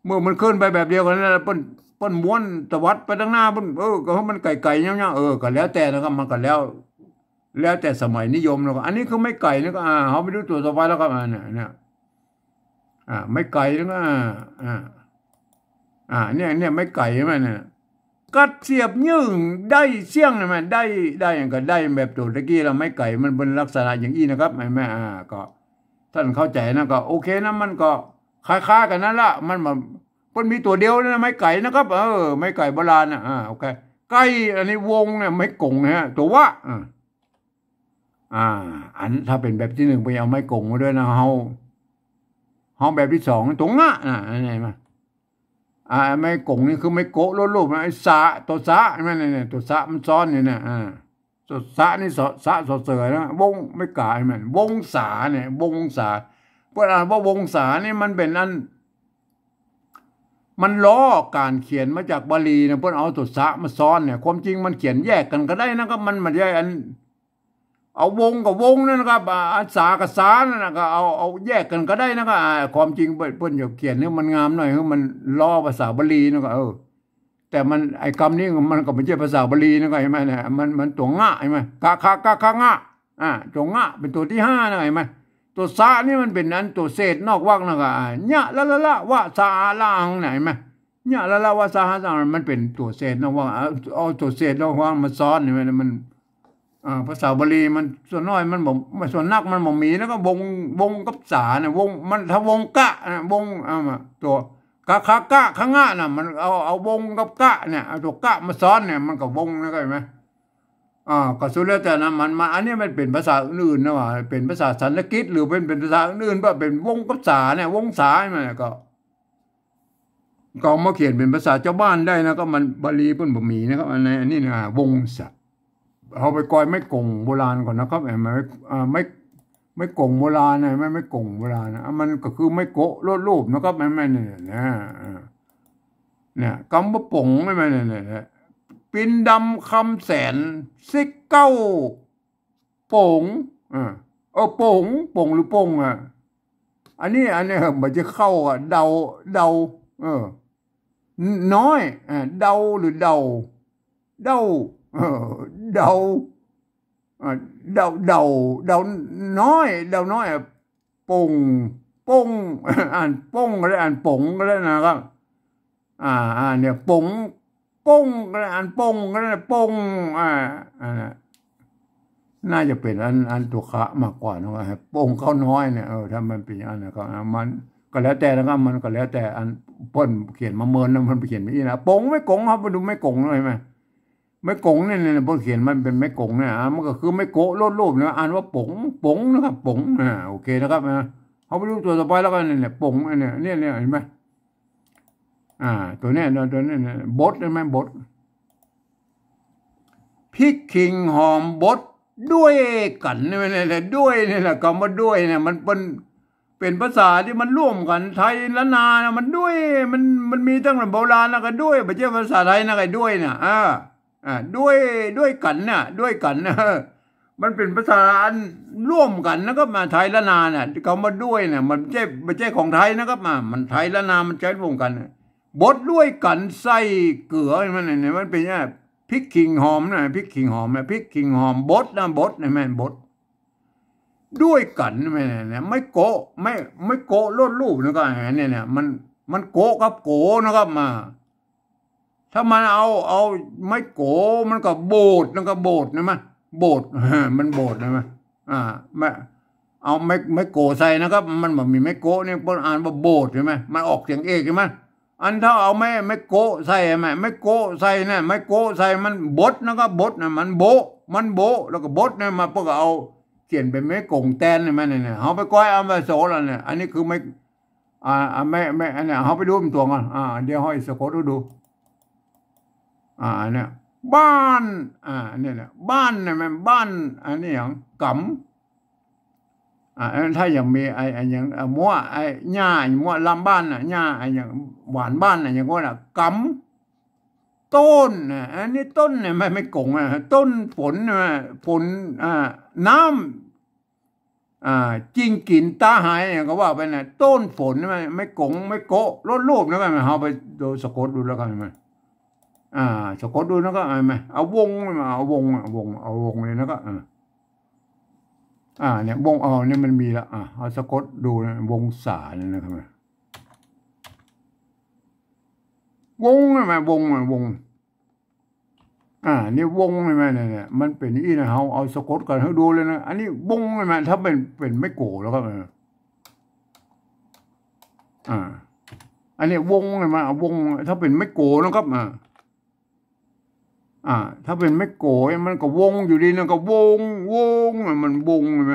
Speaker 1: เมื่อมันขึ้นไปแบบเดียวกันนั่นเปิ้นม้วนตะวัดไปทางหน้าเปิ้นก็เพราะมันไก่เงี้ยก็แล้วแต่นะครับมันก็แล้วแต่สมัยนิยมแล้วก็อันนี้คือไม่ไก่นะก็เขาไปดูตัวต่อไปแล้วก็เนี่ยไม่ไก่แล้วก็เนี่ยไม่ไก่ใช่ไหมเนี่ยกัดเสียบยื่งได้เสี่ยงนะมันได้อย่างก็ได้แบบตัวตะกี้เราไม่ไก่มันเป็นลักษณะอย่างนี้นะครับไม่ก็ท่านเข้าใจนะก็โอเคนะมันก็คล้ายๆกันนั่นละมันมีตัวเดียวนะไม่ไก่นะครับไม่ไก่โบราณนะโอเคไก่อันนี้วงเนี่ยไม่กงนะตัววะอันถ้าเป็นแบบที่1ไปเอาไม่กงมาด้วยนะเฮาแบบที่2ตัวงะอะไรมาไม่กงนี่คือไม่โกะรูปๆนะไอ้สะตัวสะเนี่ยตัวสะมันซ้อนนี่นะตัวสะนี่สะเสือนะวงไม่กายมันวงสาเนี่ยวงสาเพราะว่าวงสานี่มันเป็นอันมันล้อการเขียนมาจากบาลีนะเพื่อนเอาตัวสะมาซ้อนเนี่ยความจริงมันเขียนแยกกันก็ได้นะครับมันไม่ใช่อันเอาวงกับวงนั่นนะครับสากับสานั่นก็เอาแยกกันก็ได้นะครับความจริงเพื่อนอยากเขียนเนี่ยมันงามหน่อยคือมันล้อภาษาบาลีนะก็แต่มันไอ้คำนี้มันก็ไม่ใช่ภาษาบาลีนะก็เห็นไหมเนี่ยมันตัวงะเห็นไหมกะงะตัวงะเป็นตัวที่5นะเห็นไหมตัวสานี่มันเป็นนั้นตัวเศษนอกวรรคนะก็ละวะสาล่างไหนไหมละวะสาล่างมันเป็นตัวเศษนอกวรรคเอาตัวเศษนอกวรรคมาซ้อนเห็นไหมมันภาษาบาลีมันส่วนน้อยมันบ่ส่วนนักมันบ่มีแล้วก็วงกับสาเนี่ยวงมันถ้าวงกะวงตัวกะข้างหน้าน่ะมันเอาวงกับกะเนี่ยเอาตัวกะมาซ้อนเนี่ยมันก็วงนะก็เห็นไหมก็สุดแล้วแต่นะมันอันนี้มันเป็นภาษาอื่นนะว่าเป็นภาษาสันสกฤตหรือเป็นภาษาอื่นว่าเป็นวงกับสาเนี่ยวงสามันก็มาเขียนเป็นภาษาเจ้าบ้านได้นะก็มันบาลีเพิ่นบ่มีนะครับอันนี้นะวงสาเอาไปกอยไม่กงโบราณก่อนนะครับไม่กงโบราณนะไม่กงโบราณนะมันก็คือไม่โกะรูปนะครับไม่เนี่ยกำบะป่งไม่เนี่ยปินดำคำแสนซิกเก้าป่งป่งหรือป่ง อันนี้มันจะเข้าอ่ะเดาน้อยเดาหรือเดาเดาเดาเดาน้อยปงอ่านปงก็ได้อ่านปงก็ได้นะครับเนี่ยปงก็ได้อ่านปงก็ได้ปงน่าจะเป็นอันตัวคะมากกว่านะครับปงเขาน้อยเนี่ยถ้ามันเป็นอย่างนั้นนะครับมันก็แล้วแต่นะครับมันก็แล้วแต่อันป้นเขียนมาเมินนะมันเขียนไม่นะปงไม่กงครับมาดูไม่กงเลยไหมไม่กงเนี่ยป้นเขียนมันเป็นไม่กงเนี่ยมันก็คือไม่โกะโลดรูปนะอ่านว่าปงนะครับปงโอเคนะครับนะเขาไปดูตัวต่อไปแล้วกันเนี่ยปงเนี่ยเห็นไหมตัวนี้บดใช่ไหมบดพริกขิงหอมบดด้วยกันนี่แหละด้วยนี่แหละคำว่าด้วยเนี่ยมันเป็นภาษาที่มันร่วมกันไทยละนานะมันด้วยมันมีตั้งแต่โบราณนะก็ด้วยไม่ใช่ภาษาไทยนะก็ด้วยเนี่ยด้วยกันเนี่ยด้วยกันมันเป็นภาษาร่วมกันนะครับมาไทยละนาเนี่ยคำว่าด้วยเนี่ยมันไม่ใช่ของไทยนะครับมันไทยละนามันใช้ร่วมกันบดด้วยกันใส่เกลือมันเป็นเนี่ยพริกขิงหอมนะพริกขิงหอมนะพริกขิงหอมบดนะบดนะแม่บดด้วยกันเนี่ยไม่โกะไม่โกะลดรูปนะครับเนี่ยมันโกะกับโกนะครับถ้ามันเอาไม่โกมันก็โบดนะก็โบดนะมั้ยโบดมันโบดนะมั้ยไม่เอาไม่โกใส่นะครับมันแบบมีไม่โกเนี่ยเปิ้นอ่านว่าโบดใช่ไหมมันออกเสียงเอกใช่ไหมอันถ้าเอาไม่โกใส่ไหมไม่โกใส่เนี่ยไม่โกใส่มันบดนะครับบดนะมันโบแล้วก็บดเนี่ยมาเพื่อเอาเขียนเป็นไม่กงแตนเนี่ยมันเนี่ยเขาไปก้อยเอาไปโซแล้วเนี่ยอันนี้คือไม่ไม่อันเนี่ยเขาไปดูเป็นตัวกันเดี๋ยวให้สะกดดูเนี่ยบ้านเนี่ยบ้านเนี่ยมันบ้านอันนี้อย่างกำถ้าอย่างมีไอ้อย่างมั่วไอ้หญ้ามั่วลำบ้านน่ะหญ้าไอ้อย่างหวานบ้านน่ะอย่างว่าน่ะกำต้นอันนี้ต้นเนี่ยไม่กงต้นฝนฝนน้ำจริงกินตาหายอย่างก็ว่าไปน่ะต้นฝนไม่กงไม่โกะลดรูปนะกันเอาไปดูสะกดดูแล้วกันไหมสะกดดูนะก็ไหมเอาวงมาเอาวงเลยนะก็เนี่ยวงเนี่ยมันมีแล้วเอาสะกดดูนะวงสาเนี่ยนะครับวงใช่ไหมวงนี่วงใช่ไหมเนี่ยมันเป็นนี่นะเอาสะกดกันให้ดูเลยนะอันนี้วงใช่ไหมถ้าเป็นไม่โกแล้วก็อันนี้วงใช่ไหมวงถ้าเป็นไม่โกนะครับถ้าเป็นไม่โกมันก็วงอยู่ดีนะก็วงมันวงใช่ไหม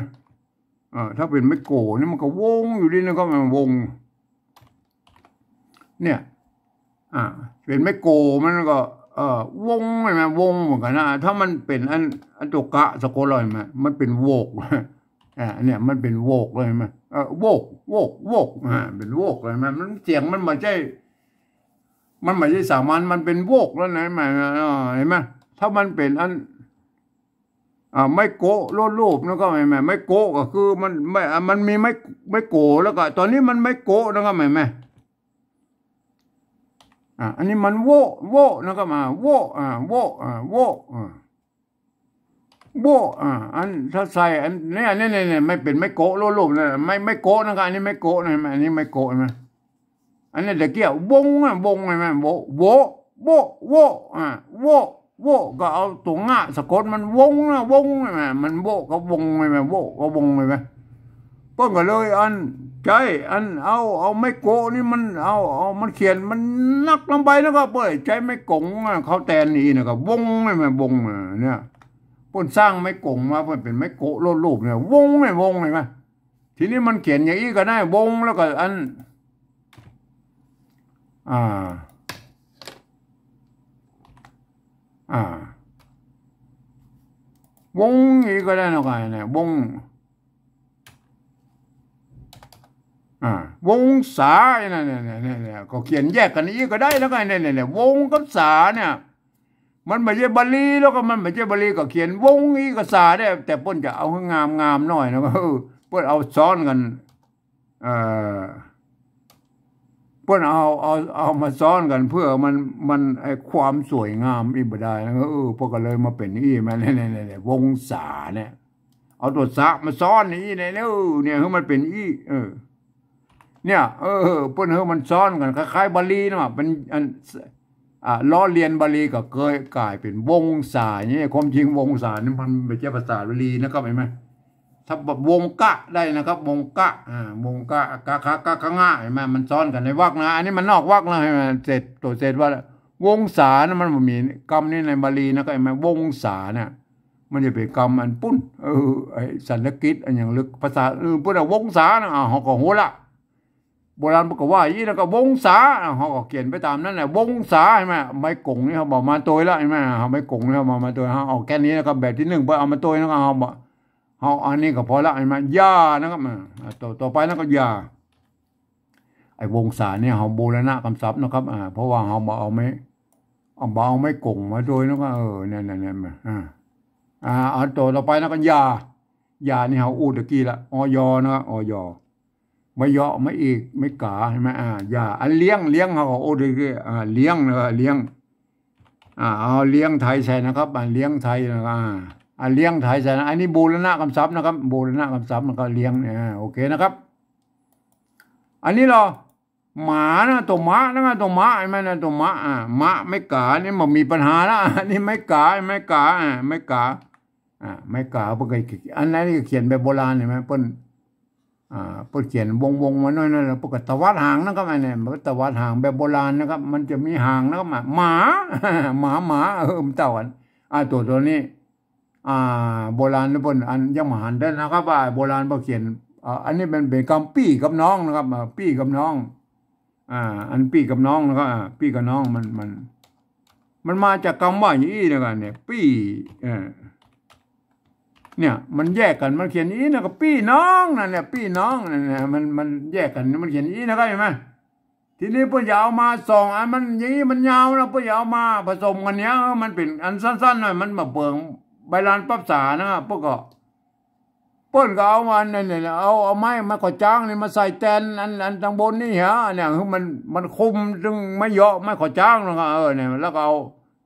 Speaker 1: ถ้าเป็นไม่โกนี่มันก็วงอยู่ดีนะก็มันวงเนี่ยเป็นไม่โกมันก็วงใช่ไหมวงเหมือนกันนะถ้ามันเป็นอันตุกะสะกดเลยไหมมันเป็นโวกเนี่ยมันเป็นโวกเลยไหมโวกเป็นโวกเลยไหมมันเสียงมันไม่ใช่สามัญมันเป็นโวกแล้วนะเห็นไหมถ้ามันเป็นอันไม่โกะโลดรูปนั่นก็ไม่โกะก็คือมันมีไม่โกะแล้วก็ตอนนี้มันไม่โกะนั่นก็ไม่อันนี้มันโวนั่นก็มาโวอันถ้าใส่อันเนี่ยไม่เป็นไม่โกะโลดรูปนะไม่โกะนั่นก็อันนี้ไม่โกะนะอันนี้ไม่โกะนะอันนี้เด็กเกี่ยววงใช่ไหมโวก็เอาตัวง่าสะกดมันวงใช่ไหมมันโวก็วงใช่ไหมโวก็วงใช่ไหมเพิ่งก็เลยใช่เอาไม่โกนี่มันมันเขียนมันนักลำไปแล้วก็เปิดใจไม่กงเขาแทนนี่นะครับวงใช่ไหมวงเนี่ยเพิ่นสร้างไม่กงมาเพิ่นเป็นไม่โกโลดรูปเนี่ยวงใช่ไหมทีนี้มันเขียนอย่างนี้ก็ได้วงแล้วก็วงอีกก็ได้นะกันเนี่ยวงวงสาเนี่ยก็เขียนแยกกันอีกก็ได้แล้วกันเนี่ยวงกับสาเนี่ยมันไม่ใช่บาลีแล้วก็มันไม่ใช่บาลีก็เขียนวงอีกกับสาได้แต่เปิ้นจะเอาให้งามหน่อยนะก็เปิ้นเอาซ้อนกัน เอ่อเพื่อนเอามาซ้อนกันเพื่อมันไอความสวยงามอีกบ่ได้นะพวกก็เลยมาเป็นอีมาเนี่ยวงศาเนี่ยเอาตัวสะมาซ้อนนี่เนี่ยให้มันเป็นอีเนี่ยเพื่อนให้มันซ้อนกันคล้ายๆบาลีนะเป็นอันล้อเลียนบาลีก็เคยกลายเป็นวงศาเนี่ยความจริงวงศานี่มันไม่ใช่ภาษาบาลีนะครับเห็นไหมถ้าแบบวงกะได้นะครับวงกะวงกะกะง่ายไหมมันซ้อนกันในวรรคนะอันนี้มันนอกวรรคนะให้มันเสร็จตัวเสร็จว่าวงศานะมันมีกรรมนี่ในบาลีนะก็เห็นไหมวงศาเนี่ยมันจะเป็นกรรมอันปุ้นไอสันสกฤตอันอย่างลึกภาษาพูดว่าวงศานะเขาก็หัวละโบราณบอกว่าอย่างนี้แล้วก็วงศาเขาก็เขียนไปตามนั้นแหละวงศาใช่ไหมไม่กงนี่เขาบอกมาตัวแล้วใช่ไหมเขาไม่กงนี่เขามาตัวเขาเอาแค่นี้แล้วก็แบบที่หนึ่งเพื่อเอามาตัวแล้วก็เขาบอกเขาอันนี้ก็พอละใช่ไหมยานะครับต่อไปนั่นก็ยาไอ้วงศาเนี่ยเขาโบราณคำศัพท์นะครับเพราะว่าเขาบอกเอาไม่กงมาตัวแล้วก็เนี่ยเอาต่อไปนั่นก็ยานี่เขาอูดตะกี้ละอยนะครับอยไม่เยาะไม่อีกไม่กาใช่ไหมยาอันเลี้ยงเขาโอ้ดีเลี้ยงนะเลี้ยงเอาเลี้ยงไทยใส่นะครับเลี้ยงไทยนะครับเลี้ยงไทยใส่นะอันนี้บูรณะคำศัพท์นะครับบูรณะคำศัพท์มันก็เลี้ยงโอเคนะครับอันนี้เราหมานะตัวหมานะตัวหมาใช่ไหมนะตัวหมาหมาไม่กานี่มันมีปัญหาแล้วอันนี้ไม่กาไม่กาไม่กาเพราะอันนั้นนี่เขียนแบบโบราณเห็นไหมเปิ้ลเขียนวงมาหน่อยๆแล้วปกติตวัดหางนะครับไอ้เนี่ยมันตวัดหางแบบโบราณนะครับมันจะมีหางนะครับหมามันเต่ากันตัวนี้โบราณนะบนอันยังมาหันได้นะครับว่าโบราณเขาเขียนอันนี้เป็นคำปี้กับน้องนะครับปี้กับน้องอันปี้กับน้องนะครับปี้กับน้องมันมาจากคำว่าอย่างนี้นะครับเนี่ยปี้เนี่ยมันแยกกันมันเขียนนี้นะกับพี่น้องนั่นแหละพี่น้องนั่นแหละมันแยกกันมันเขียนนี้นะครับเห็นไหมทีนี้พวกอย่าเอามาส่องอันมันอย่างนี้มันยาวนะพวกอย่าเอามาผสมกันเนี้ยมันเป็นอันสั้นๆหน่อยมันมาเปลืองใบลานปั๊บสานะครับพวกก็ป้นก็เอามาเนี่ยเอาไม้มาขอจ้างนี่มาใส่แตนอันทางบนนี่เหรอเนี่ยคือมันคุมจึงไม่เยอะไม่ขอจ้างนะครับเนี่ยแล้วก็เอา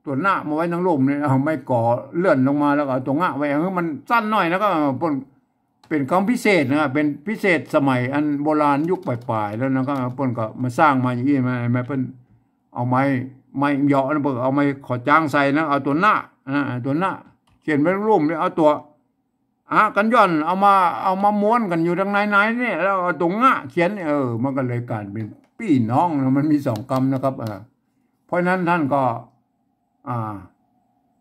Speaker 1: ตัวหน้ามาไว้ทั้งลุ่มเนี่ยไม่ก่อเลื่อนลงมาแล้วก็ตัวง่าไว้มันสั้นหน่อยแล้วก็เป็นคำพิเศษนะครับเป็นพิเศษสมัยอันโบราณยุคปลายๆแล้วนะครับเปิ้นก็มาสร้างมาอย่างนี้มาเปิ้นเอาไม้เหยาะนะเปิ้นเอาไม้ขอจ้างใส่นะเอาตัวหน้าตัวหน้าเขียนไว้รูปเนี่ยเอาตัวกันย่อนเอามาม้วนกันอยู่ทางในเนี่ยแล้วเอาตัวง่าเขียนมันก็เลยกลายเป็นพี่น้องนะมันมีสองคำนะครับเพราะนั้นท่านก็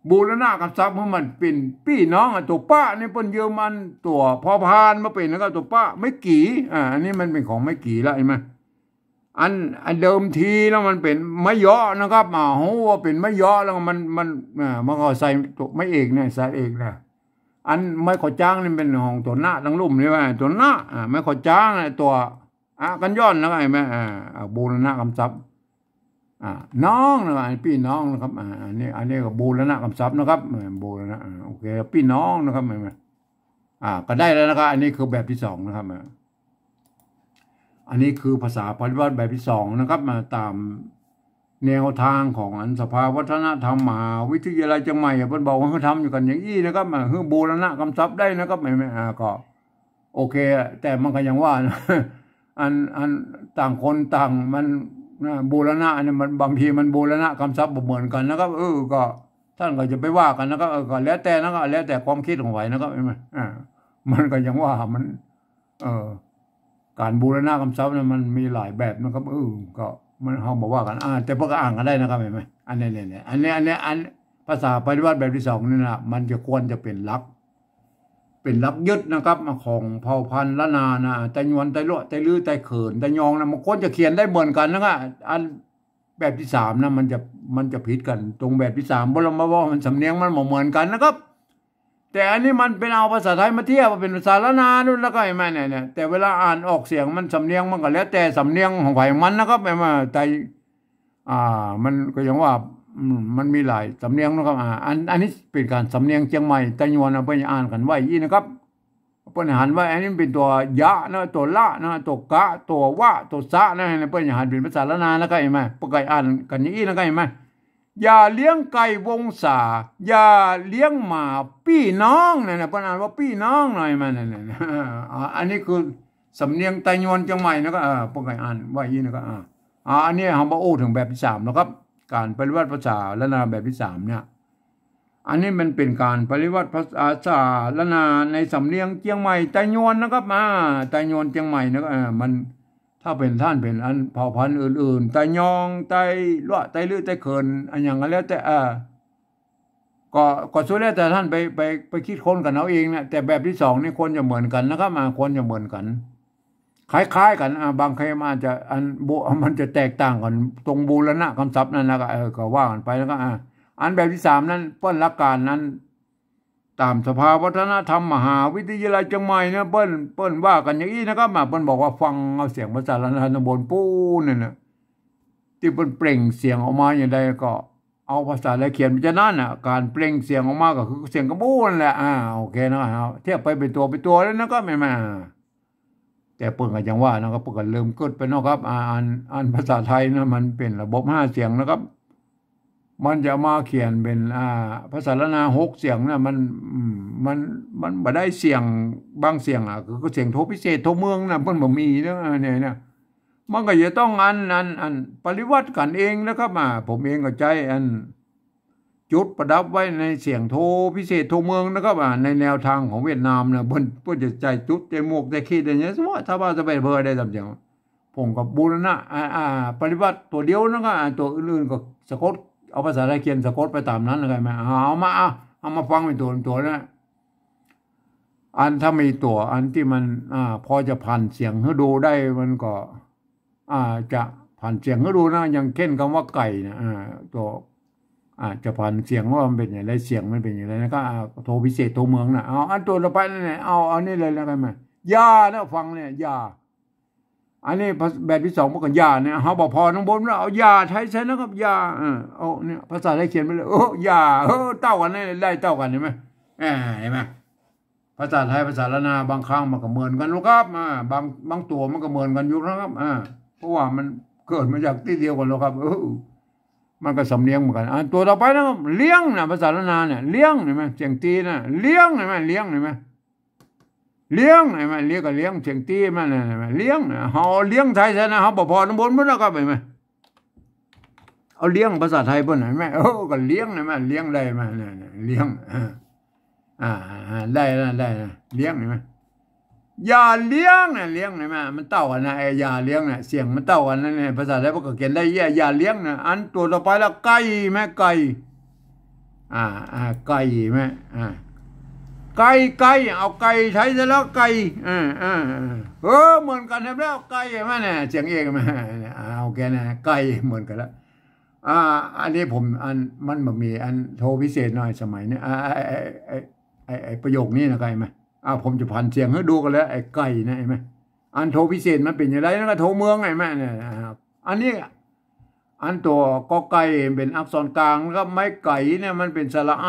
Speaker 1: บูรณะคำศัพท์มันเป็นพี่น้องตัวป้านี่เป็นเยอรมันตัวพอพานมาเป็นแล้วก็ตัวป้าไม่กี่อันนี้มันเป็นของไม่กี่แล้วใช่ไหมอันเดิมทีแล้วมันเป็นไม่ย่อนะครับโหว่าเป็นไม่ย่อแล้วมันก็ใส่ตัวไม่เอกเนี่ยใส่เอกนะอันไม่ขอจ้างนี่เป็นของตัวหน้าทั้งลุ่มใช่ไหมตัวหน้าไม่ขอจ้างตัวกันย้อนแล้วไงไหมบูรณะคำศัพท์น้องนะครับพี่น้องนะครับอันนี้ก็บูรณะคำศัพท์นะครับบูรณะโอเคพี่น้องนะครับก็ได้แล้วนะครับอันนี้คือแบบที่สองนะครับอันนี้คือภาษาปฏิวัติแบบที่สองนะครับมาตามแนวทางของอันสภาวัฒนธรรมมหาวิทยาลัยเชียงใหม่เพิ่นบอกว่าเขาทำอยู่กันอย่างนี้นะครับคือบูรณะคำศัพท์ได้นะครับไม่ก็โอเคแต่มันก็ยังว่าอันต่างคนต่างมันบูรณะเนี่ยมันบางทีมันบูรณะคำศัพท์เหมือนกันนะครับก็ท่านก็จะไปว่ากันนะครับก็แล้วแต่นะครับแล้วแต่ความคิดของไหวนะครับมันก็ยังว่ามันการบูรณะคำศัพท์เนี่ยมันมีหลายแบบนะครับก็มันเขาบอกว่ากันแต่พวกก็อ่านกันได้นะครับเห็นไหมอันนี้ภาษาปฏิวัติแบบที่สองนี่นะมันจะควรจะเป็นหลักยึดนะครับของเผ่าพันธุ์ละนานะไตยวนไตโลไตลือไตเขินไตยองนะมันควรจะเขียนได้เหมือนกันนะครับอันแบบที่สามนะมันจะผิดกันตรงแบบที่สามเพราะเรามาว่ามันสำเนียงมันเหมือนกันนะครับแต่อันนี้มันเป็นเอาภาษาไทยมาเทียบเป็นภาษาละนานู่นแล้วก็ไอ้แม่เนี่ยแต่เวลาอ่านออกเสียงมันสำเนียงมันก็แล้วแต่สำเนียงของฝ่ายมันนะครับไอ้มาแต่มันก็ยังว่ามันมีหลายสำเนียงนะครับอันนี้เป็นการสำเนียงเชียงใหม่ไตยวนเอาไปอ่านกันไว้ยี่นะครับ เปิ้นหันว่าอันนี้เป็นตัวยะนะตัวละนะตัวกะตัววะตัวสะนะเปิ้นหันเป็นภาษาละนาแล้วก็เห็นไหมปกติอ่านกันอย่างนี้แล้วก็เห็นไหมอย่าเลี้ยงไก่วงศาอย่าเลี้ยงหมาพี่น้องนั่นนะเปิ้นอ่านว่าพี่น้องหน่อยมันนั่นอันนี้คือสำเนียงไตยวนจังใหม่นะก็ปกติอ่านว่าอย่างนี้นะก็อันนี้เราโอ้ถึงแบบที่3แล้วครับการปฏิวัติภาษาละนาแบบที่3เนี่ยอันนี้มันเป็นการปฏิวัติภาษาละนาในสำเนียงเชียงใหม่ไตยวนนะครับไตยวนเชียงใหม่นะก็มันถ้าเป็นท่านเป็นอันเผ่าพันธุ์อื่นๆไตยองไตลั่วไตลื้อไตเขินอันอย่างนั้นแล้วแต่ก็สุดแล้วแต่ท่านไปคิดค้นกันเอาเองนะแต่แบบที่2นี่คนจะเหมือนกันนะครับคนจะเหมือนกันคล้ายๆกันบางคำอาจจะมันจะแตกต่างกันตรงบูรณะคำศัพท์นั่นนะก็ว่ากันไปแล้วก็อันแบบที่3นั้นเปิ้นหลักการนั้นตามสภาวัฒนธรรมมหาวิทยาลัยเชียงใหม่นะเปิ้นว่ากันอย่างนี้นะครับเปิ้นบอกว่าฟังเอาเสียงภาษาละนาตำบลปูนั่นน่ะที่เปิ้นเปล่งเสียงออกมาอย่างใดก็เอาภาษาอะไรเขียนเป็นนั้นน่ะการเปล่งเสียงออกมาก็คือเสียงกระบูนแหละโอเคนะเทียบไปเป็นตัวแล้วนะก็ไม่แต่เปิ้นก็ยังว่านะครับเปิ้นก็เริ่มเกิดไปเนาะครับอ่านภาษาไทยนะมันเป็นระบบ5เสียงนะครับมันจะมาเขียนเป็นภาษาละนา6เสียงนะมันบ่ได้เสียงบางเสียงคือเสียงโทพิเศษโทเมืองนะเพิ่นบ่มีนะเนี่ยมันก็จะต้องอันปริวัติกันเองนะครับผมเองก็ใจจุดประดับไว้ในเสียงโทพิเศษโทเมืองนะครับในแนวทางของเวียดนามนะเพิ่นจะใจจุดใจหมวกใจขีดอย่างเงี้ยสมมุติถ้าว่าจะไปเบอร์ได้ตามอย่างผมกับบูรณะปริวัติตัวเดียวนะก็ตัวอื่นๆก็สะกดเอาภาษาไทยเขียนสะกดไปตามนั้นเลยไหมเอามาฟังเป็นตัวนะอันถ้ามีตัวอันที่มันพอจะผ่านเสียงให้ดูได้มันก็จะผ่านเสียงให้ดูนะอย่างเช่นคำว่าไก่นะตัวจะผ่านเสียงว่ามันเป็นอย่างไรเสียงมันเป็นอย่างไรนะก็โทพิเศษโทเมืองนะอันตัวต่อไปนี่เอาอันนี้เลยแล้วกันไหมยานะฟังเนี่ยยาอันนี้แบบที่2มันก็ยาเนี่ยเฮาบ่พอทั้งบนแล้วเอายาไทยใช้นะครับยาเอาเนี่ยภาษาไทยเขียนไปเลยยาเต้ากันได้เต้ากันเห็นไหมเห็นไหมภาษาไทยภาษาละนาบางครั้งมันก็เหมือนกันลูกครับบางตัวมันก็เหมือนกันอยู่นะครับเพราะว่ามันเกิดมาจากที่เดียวกันลูกครับมันก็สำเนียงเหมือนกันตัวต่อไปนะครับเลี้ยงนะภาษาละนาเนี่ยเลี้ยงเห็นไหมเสียงตีนะเลี้ยงเห็นไหมเลี้ยงเห็นไหมเลี้ยงไอ้มันเลี้ยงก็เลี้ยงเสียงตีมันเลี้ยงเฮาเลี้ยงไทยซะนะเฮาบ่พอทั้งบนมันแล้วก็ไปมั้ยเอาเลี้ยงภาษาไทยเพิ่นให้มั้ยก็เลี้ยงนี่มันเลี้ยงได้มั้ยเลี้ยงได้เลี้ยงนี่มั้ยอย่าเลี้ยงนะเลี้ยงนี่มั้ยมันเต้ากันนะอย่าเลี้ยงน่ะเสียงมันเต้ากันนั่นภาษาไทยมันก็เขียนได้อย่าเลี้ยงนะอันตัวต่อไปแล้วไก่แม่ไก่ไก่แม่ไก่เอาไก่ใช้ซะแล้วไก่เหมือนกันแล้วไก่แม่เนี่ยเสียงเองแม่โอเคนะไก่เหมือนกันแล้วอันนี้ผมมันแบบมีโทพิเศษหน่อยสมัยนี้ไอ้ประโยคนี้นะไก่ไหมผมจะผ่านเสียงให้ดูกันแล้วไอ้ไก่นะเห็นไหมอันโทพิเศษมันเป็นอย่างไรนะก็โทเมืองไงแม่เนี่ยอันนี้อันตัวกอไก่เป็นอักษรกลางแล้วก็ไม้ไก่เนี่ยมันเป็นสระไอ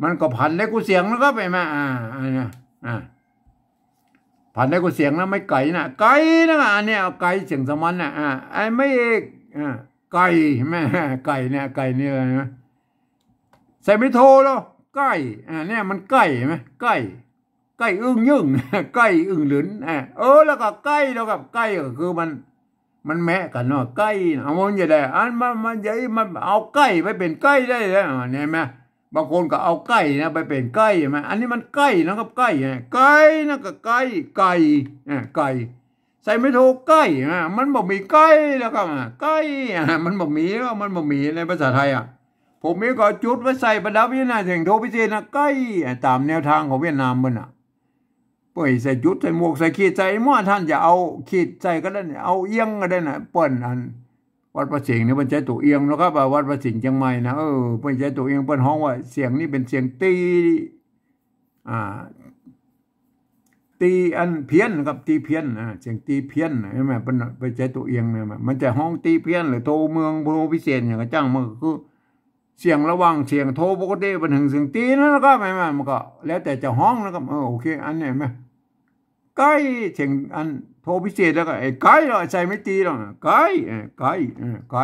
Speaker 1: มันก็ผันได้กูเสียงแล้วก็ไปมาผันได้กูเสียงแล้วไม่ไก่นะไก่นะอันนี้เอาไก่เสียงสมันนะไอ้ไม่เอกไก่แม่ไก่เนี่ยไก่นี่อะไรนะใส่ไม่โทแล้วไก่เนี่ยมันไก่ไหมไก่อึ้งยึ่งไก่อึ้งหลืนแล้วก็ไก่แล้วกับไก่ก็คือมันแมะกันเนาะไก่เอามันจะได้มันจะมันเอาไก่ไปเป็นไก่ได้แล้วเนี่ยไหมบางคนก็เอาไก่นะไปเป็นไก่ใช่ไหมอันนี้มันไก่นะครับไก่นะก็ไก่ใส่ไม่โทไก่มันบอกมีไก่แล้วก็ไก่มันบอกมีในภาษาไทยผมมีก็จุดไว้ใส่ประดับนี่นะเสียงโทพิเศษนะไก่ตามแนวทางของเวียดนามมันเปิดใส่จุดใส่หมวกใส่ขีดใส่หม้อท่านจะเอาขีดใส่ก็ได้เอาเอียงก็ได้นะเปิ้นวัดประสิงห์นี่เป็นใจตัวเอียงนะครับวัดประสิงห์เชียงใหม่นะเป็นใจตัวเอียงเป็นห้องว่าเสียงนี่เป็นเสียงตีอันเพี้ยนนะครับตีเพี้ยนเสียงตีเพี้ยนใช่ไหมเป็นใจตัวเอียงเนี่ยมันจะห้องตีเพี้ยนหรือโทเมืองโทพิเศษอย่างกระจ้างมันคือ เสียงระหว่างเสียงโทปกติไปถึงเสียงตีนั่นก็ไม่มามันก็แล้วแต่จะห้องนะครับโอเคอันนี้ไหมไก่เสียงอันโทพิเศษแล้วก็ไอ้ไก่เราใส่ไม่ตีหรอกไก่ไก่ไก่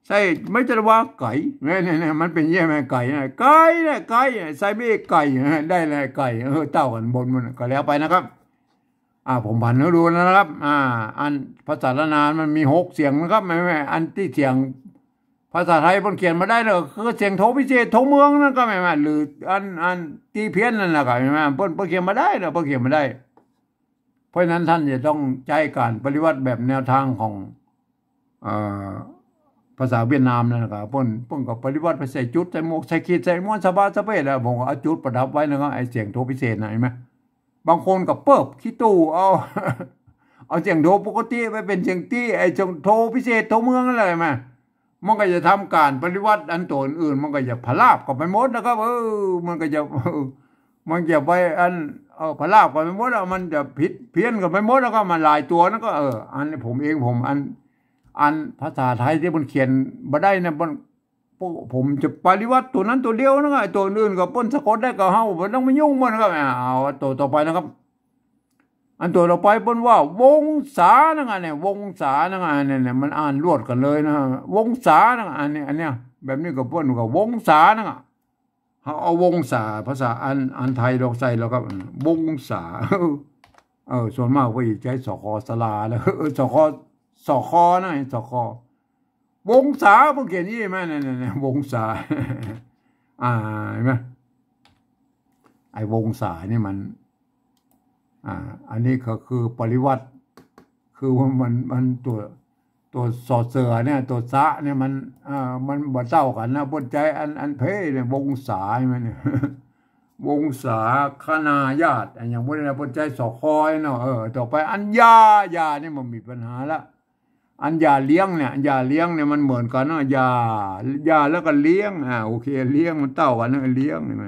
Speaker 1: ใส่ไม่จะว่าไก่เนี่ยมันเป็นยังไงไก่ไก่เนี่ยไก่ใส่ไม่ไก่ได้เลยไก่เต้ากันบนมันก็แล้วไปนะครับผมผ่านให้ดูนะครับอันภาษาละนานมันมี6 เสียงนะครับไม่อันที่เสียงภาษาไทยเพิ่นเขียนมาได้เลยคือเสียงโทพิเศษโทเมืองนั่นก็ไม่หรืออันตีเพี้ยนนั่นแหละก็ไม่เพิ่นเขียนมาได้เลยเพิ่นเขียนมาได้เพราะฉะนั้นท่านจะต้องใช้การปฏิวัติแบบแนวทางของภาษาเวียดนามนั่นแหละครับเพิ่นก็ปฏิวัติไปใส่จุดใส่หมวกใส่ขีดใส่ม้วนสะบาสะเปดแล้วผมก็เอาจุดประดับไว้นะครับไอ้เสียงโทพิเศษนะเห็นไหมบางคนก็เปิบขี้ตู้เอาเสียงโทปกติไปเป็นเสียงตีไอ้เสียงโทพิเศษโทเมืองอะไรมามันก็จะทำการปฏิวัติอันตัวอื่นมันก็จะพลาบกับไปหมดนะครับมันก็จะไปอันพลาบกับไปหมดแล้วมันจะผิดเพี้ยนกับไปหมดแล้วก็มันหลายตัวนั่นก็อันนี้ผมอันภาษาไทยที่มันเขียนมาได้นะผมจะปฏิวัติตัวนั้นตัวเดียวนะครับตัวอื่นก็ป้นสะกดได้ก็เฮาไม่ต้องมายุ่งมันนะครับเอาตัวต่อไปนะครับอันตัวเราไปเปิ้นว่าวงศานะเนี่ยวงศานะเนี่ยมันอ่านรวดกันเลยนะวงศานะอันเนี้ยแบบนี้ก็เปิ้นก็วงศานะเขาเอาวงศาภาษาอันไทยเราใส่แล้วก็วงศาส่วนมากก็ใช้สคสลาแล้วสคนะสควงศาพวกเขียนนี่ไหมเนี่ยวงศาเห็นไหมไอ้วงศานี่มันอันนี้ก็คือปริวัติคือว่ามันตัวสอดเสือเนี่ยตัวซะเนี่ยมันบ่เท่ากันนะปนใจอันเพ่เนี่ยวงศาใช่ไหมเนี่ยวงศาคณาญาติอย่างพวกนี้ปนใจสอคอยเนาะต่อไปอันยาเนี่ยมันมีปัญหาละอันยาเลี้ยงเนี่ยมันเหมือนกันนะยาแล้วก็เลี้ยงโอเคเลี้ยงมันเท่ากันนะเลี้ยงใช่ไหม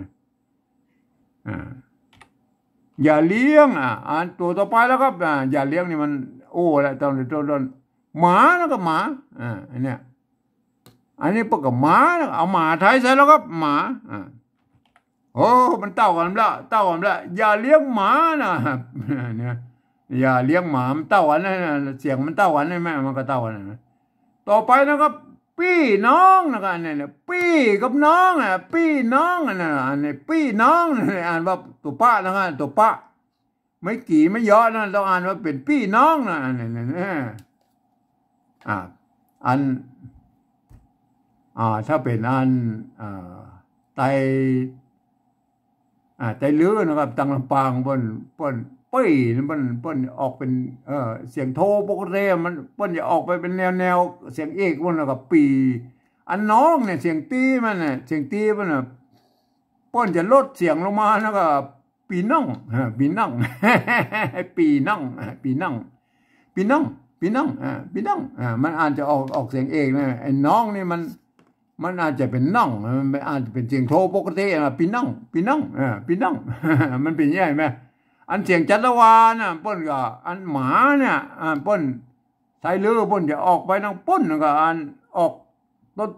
Speaker 1: อย่าเลี้ยงอันตัวต่อไปแล้วครับอย่าเลี้ยงนี่มันแล้วต้นหมาแล้วก็หมาอันเนี้ยอันนี้พวกกับหมาเอาหมาไทยใส่แล้วครับหมามันเต่ากันแล้วอย่าเลี้ยงหมานะเนี่ยอย่าเลี้ยงหมามันเต่ากันนะเสียงมันเต่ากันใช่ไหมมันก็เต่ากันนะต่อไปนะครับพี่น้องนะครับเนี่ยพี่กับน้องพี่น้องอันนี้พี่น้องอ่านว่าตัวป้านะครับตัวป้าไม่กี่ไม่ย่อนะต้องอ่านว่าเป็นพี่น้องนะเนี่ยถ้าเป็นไตลื้อนะครับตังลำปางเปิ้นมันออกเป็นเสียงโทปกติมันเปิ้นจะออกไปเป็นแนวเสียงเอกมันแล้วก็ปีอันน้องเนี่ยเสียงตีมันน่ะเสียงตีมันน่ะเปิ้นจะลดเสียงลงมาแล้วก็ปีนั่งปีนั่งมันอาจจะออกเสียงเอกนะไอ้น้องนี่มันอาจจะเป็นน่องมันอาจจะเป็นเสียงโทปกติปีนั่งมันเป็นยังไงไหมอันเสียงจัตวาน่ะเปิ้นก็อันหมาเนี่ยเปิ้นไทยลือเปิ้นจะออกไปทางป้นก็อันออก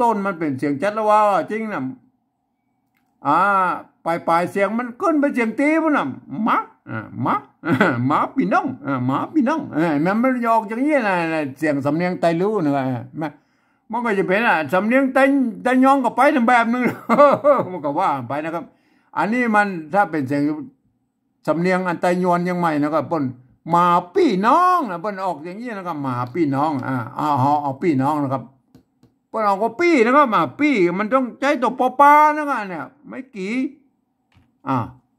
Speaker 1: ต้นมันเป็นเสียงจัตวาจริงน่ะปลายเสียงมันขึ้นไปเสียงตีมันน่ะหมาปีน้องมันออกอย่างนี้นะเสียงสำเนียงไทยลือนะมันก็จะเป็นสำเนียงไตยองก็ไปทำแบบนึงมันก็ว่าไปนะครับอันนี้มันถ้าเป็นเสียงสำเนียงอันไตยวนยังใหม่นะครับเปิ้นมาพี่น้องนะเปิ้นออกอย่างนี้นะครับมาพี่น้องเอาพี่น้องนะครับเปิ้นออกก็พี่นะครับมาพี่มันต้องใช้ตัวปอปานะครับเนี่ยไม่กี่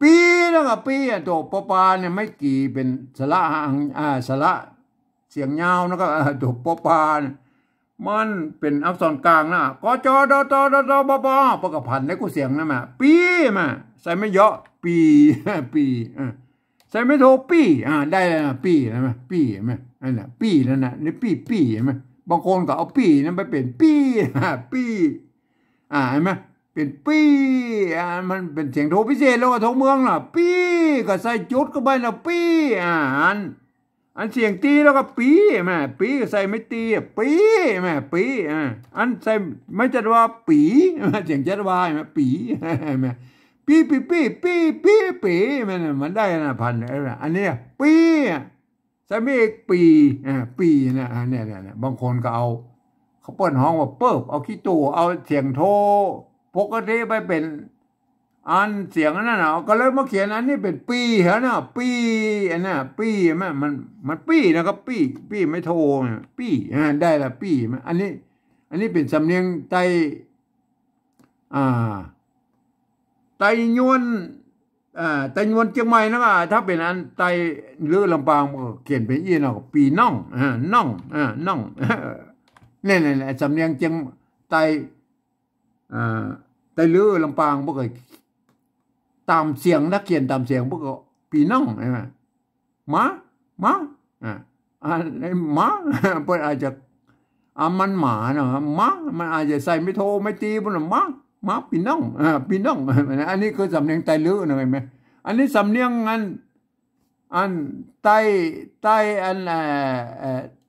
Speaker 1: ปีนะครับปีตัวปอปาเนี่ยไม่กี่เป็นสระสระเสียงยาวนะครับตัวปอปามันเป็นอักษรกลางนะกจดตบปประกพันธ์ในกูเสียงนะมาปีมาใส่ไม่เยอะปีใส่ไม่โทปีได้แล้วนะปีนะมั้ยปีมั้ยนั่นน่ะปีนั่นน่ะนี่ปีเห็นมั้ยบางคนก็เอาปีนั้นไปเป็นปีเห็นมั้ยเป็นปีมันเป็นเสียงโทพิเศษแล้วก็โทเมืองล่ะปีก็ใส่จุดเข้าไปแล้วปี อันเสียงตีแล้วก็ปีแม่ปีใส่ไม่ตีปีแม่ปีอันใส่ไม่จัดว่าปีเสียงจัดว่าแม่ปีแม่ปีปีปีปีปีปีมันได้นะพันอันนี้ปีใส่ไม่ปีปีนะเนี่ยบางคนก็เอาเขาเปิ้นห้องว่าเปิบเอาขี้ตู้เอาเสียงโทปกติไปเป็นอันเสียงนั่นน่ะก็เลยมาเขียนอันนี้เป็นปีเหรอนะปีอันน่ะปีมันปีนะครับปีไม่โทปีได้ละปีอันนี้เป็นสำเนียงไตไตยวนไตยวนเชียงใหม่นะก็ถ้าเป็นอันไตเลือลำปางก็เขียนเป็นอีเนาะปีน่องน่องน่องนี่สำเนียงเชียงไตเลือลำปางพวกก็ตามเสียงนักเขียนตามเสียงพวกก็ปีน่องใช่ไหมม้าไอ้ม้าเปิดอาจจะมันหมาเนาะม้ามันอาจจะใส่ไม่โทไม่ตีบนม้าปีน่องปีน่องอันนี้คือสำเนียงไตลือนะเห็นไหมอันนี้สำเนียงอันไตอัน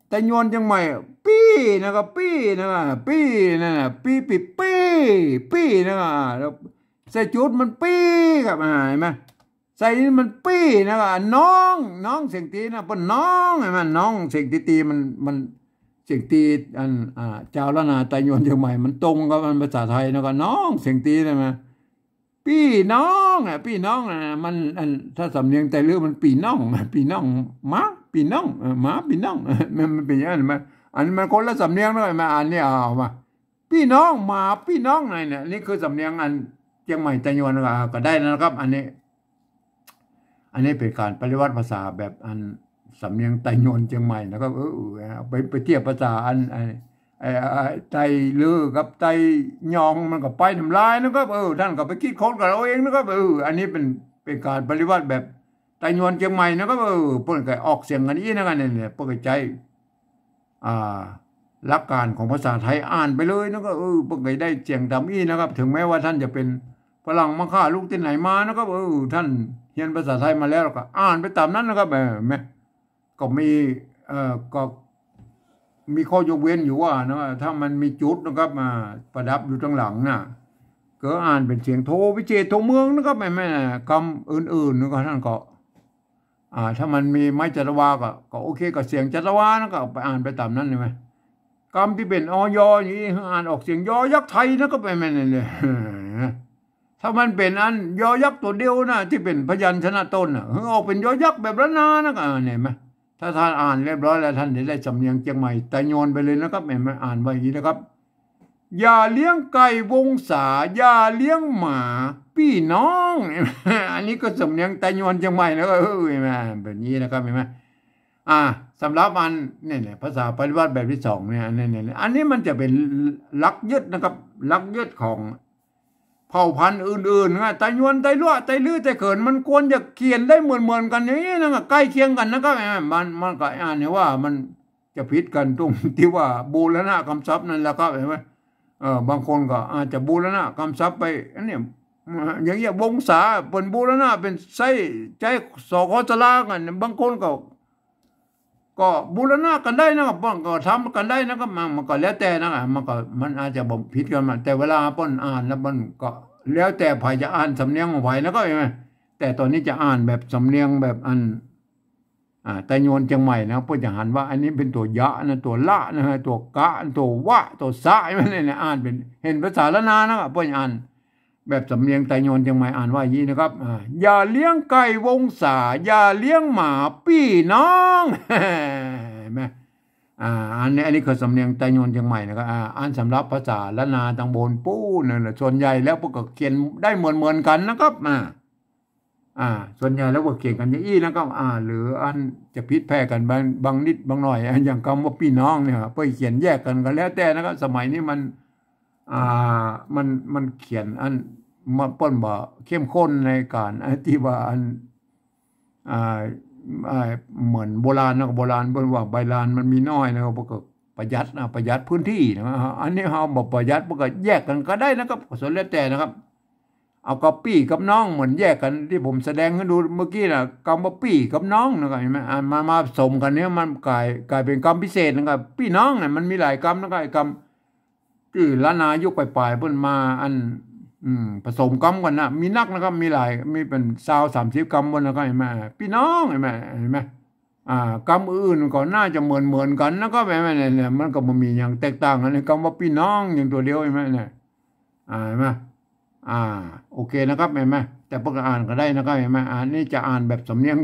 Speaker 1: ไตยวนจังใหม่ปีนะครับปีนะครับปีนั่นน่ะปีนะครับใส่จุดมันปีครับเห็นไหมใส่นี่มันปีนะครับน้องเสียงตีนะเป็นน้องเห็นไหมน้องเสียงตีมันเสียงตีอันเจ้าละนาไตยวนเชียงใหม่มันตรงกับมันภาษาไทยนะก็น้องเสียงตีใช่ไหมพี่น้องพี่น้องมันถ้าสำเนียงไตลือมันปีน้องม้าปีน้องม้าปีน้องมันเป็นอย่างนั้นไหมอันมันคนละสำเนียงด้วยมาอันนี้เอามาพี่น้องมาพี่น้องไหนเนี่ยนี่คือสำเนียงอันเชียงใหม่ไตยวนก็ได้นะครับอันนี้เป็นการปฏิวัติภาษาแบบอันสำเนียงไตยวนเชียงใหม่นะครับไปเทียบภาษาอันไตลือกับไตยองมันก็ไปทำลายนะครับท่านก็ไปคิดค้นกับเราเองนะครับอันนี้เป็นการปฏิวัติแบบไตยวนเชียงใหม่นะครับเพิ่นก็ออกเสียงกันนี้นะครับเนี่ยเพิ่นก็ใจหลักการของภาษาไทยอ่านไปเลยนะครับเพิ่นก็ได้เสียงดำอี้นะครับถึงแม้ว่าท่านจะเป็นฝรั่งมาฆ่าลูกที่ไหนมานะครับท่านเรียนภาษาไทยมาแล้วก็อ่านไปตามนั้นนะครับแม่ก็มีข้อยกเว้นอยู่ว่านะถ้ามันมีจุดนะครับมาประดับอยู่ข้างหลังน่ะก็อ่านเป็นเสียงโทวิเศษโทเมืองนะครับแม่คำอื่นๆนะครับท่านก็ถ้ามันมีไม้จัตวาก็โอเคก็เสียงจัตวานะก็ไปอ่านไปตามนั้นเลยไหมคำที่เป็นอยอย่างนี้อ่านออกเสียงยอยักษ์ไทยนะก็ไปแม่นี่เลยถ้ามันเป็นอันยอยักษ์ตัวเดียวนะที่เป็นพยัญชนะต้นออกเป็นยอยักษ์แบบละนานะก็เห็นไหมถ้าท่านอ่านเรียบร้อยแล้วท่านจะได้สำเนียงเชียงใหม่ไตยวนไปเลยนะครับแม่อ่านไว้อย่างนี้นะครับอย่าเลี้ยงไก่วงศาอย่าเลี้ยงหมาพี่น้องอันนี้ก็สำเนียงไตยวนเชียงใหม่แล้วก็แม่แบบนี้นะครับเห็นไหมสำหรับอันเนี่ยภาษาปฏิวัติแบบที่สองเนี่ยเนี่ยอันนี้มันจะเป็นหลักยึดนะครับหลักยึดของเผ่าพันธุ์อื่นๆนะไตยวนไตลั่วไตลื้อไตเขินมันควรจะเขียนได้เหมือนกันอย่างนี้นะใกล้เคียงกันนะครับมันก็เนี่ยว่ามันจะผิดกันตรงที่ว่าบูรณะคำศัพท์นั่นแหละครับเห็นไหมบางคนก็อาจจะบูรณะคำศัพท์ไปเนี่ยอย่างเงี้ยวงศาเป็นบูรณะเป็นไส้ใจสอคอสลากันบางคนก็บูรณะกันได้นะครับก็ทำกันได้นะครับมันก็แล้วแต่นะครับมันอาจจะบ่ผิดกันมาแต่เวลาป้นอ่านแล้วมันก็แล้วแต่ใครจะอ่านสำเนียงของใครนะก็ใช่ไหมแต่ตอนนี้จะอ่านแบบสำเนียงแบบอันไตยวนเชียงใหม่นะเพื่อจะหันว่าอันนี้เป็นตัวยะนะตัวละนะฮะตัวกะตัววะตัวสะมันเนี่ยอ่านเป็นเห็นภาษาละนานะครับเพื่ออ่านแบบสำเนียงไตยวนเชียงใหม่อ่านว่าอย่างนี้นะครับอย่าเลี้ยงไก่วงศาอย่าเลี้ยงหมาพี่น้องแม่อันนี้คือสำเนียงไตยวนเชียงใหม่นะครับอันสำหรับภาษาละนาทางบนปู้นั่นแหละส่วนใหญ่แล้วพวกก็เขียนได้เหมือนกันนะครับส่วนใหญ่แล้วก็เขียนกันอย่างนี้นะครับหรืออันจะพิษแพ้กันบางนิดบางหน่อยอย่างคำว่าพี่น้องเนี่ยไปเขียนแยกกันก็แล้วแต่นะครับสมัยนี้มันเขียนอันมาป้นบ่เข้มข้นในการที่ว่าอันเหมือนโบราณนะโบราณเป็นว่าใบลานมันมีน้อยนะครับพวกประหยัดพื้นที่นะอันนี้เราบอกประหยัดพวกก็แยกกันก็ได้นะครับส่วนแล้วแต่นะครับ เอากับพี่กับน้องเหมือนแยกกันที่ผมแสดงให้ดูเมื่อกี้น่ะคำว่าพี่กับน้องนะครับเห็นไหมมาผสมกันเนี้ยมันกลายเป็นคำพิเศษนะครับพี่น้องเนี่ยมันมีหลายคำนะครับไอ้คำที่ล้านนายุคปลายๆเพิ่นมาผสมคำกันนะมีนักนะครับมีหลายมีเป็น30 คำบนนะครับเห็นไหมพี่น้องเห็นไหมคำอื่นก็น่าจะเหมือนกันแล้วก็แบบเนี่ยมันก็มันมีอย่างแตกต่างกันในคำว่าพี่น้องอย่างตัวเดียวเห็นไหมเนี่ยเห็นไหมโอเคนะครับเห็นไหมแต่พวกอ่านก็ได้นะครับเห็นไหมนี่จะอ่านแบบสำเนียง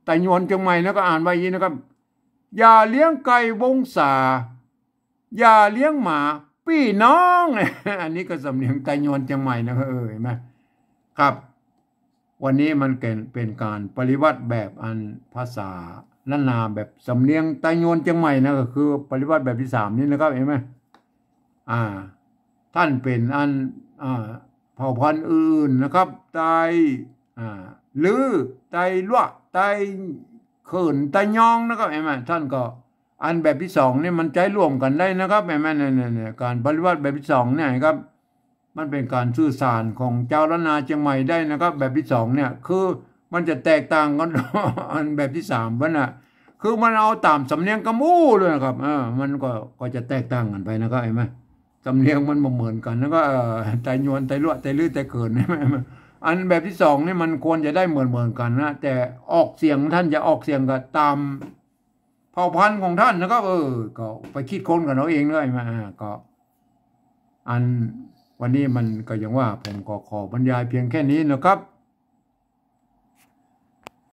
Speaker 1: ไต้หวันเชียงใหม่แล้วก็อ่านไว้อย่างนี้นะครับอย่าเลี้ยงไก่วงศาอย่าเลี้ยงหมาพี่น้องอันนี้ก็สำเนียงไต้หวันเชียงใหม่นะครับเห็นไหมครับวันนี้มันเป็นการปฏิวัติแบบอันภาษาล้านนาแบบสำเนียงไต้หวันเชียงใหม่นะก็คือปฏิวัติแบบที่3นี่นะครับเห็นไหมท่านเป็นอันเผ่าพันธุ์อื่นนะครับไตลือไตลั่วไตเขินไตยองนะครับเห็นไหมท่านก็อันแบบที่2นี่มันใจร่วมกันได้นะครับเห็นไหมเนี่ยการปฏิวัติแบบที่2เนี่ยครับมันเป็นการสื่อสารของเจ้าล้านนาเชียงใหม่ได้นะครับแบบที่2เนี่ยคือมันจะแตกต่างกัน อันแบบที่3มันคือมันเอาตามสำเนียงกระมู้เลยนะครับมันก็จะแตกต่างกันไปนะครับเห็นไหมสำเนียงมันเหมือนกันแล้วก็ไตยวนไตลั่วไตลื้อไตเกินใช่ไหมอันแบบที่2นี่มันควรจะได้เหมือนกันนะแต่ออกเสียงท่านจะออกเสียงกับตามเผ่าพันธุ์ของท่านนะครับก็ไปคิดค้นกันเอาเองเลยมาก็อันวันนี้มันก็อย่างว่าผมก็ขอบรรยายเพียงแค่นี้นะครับ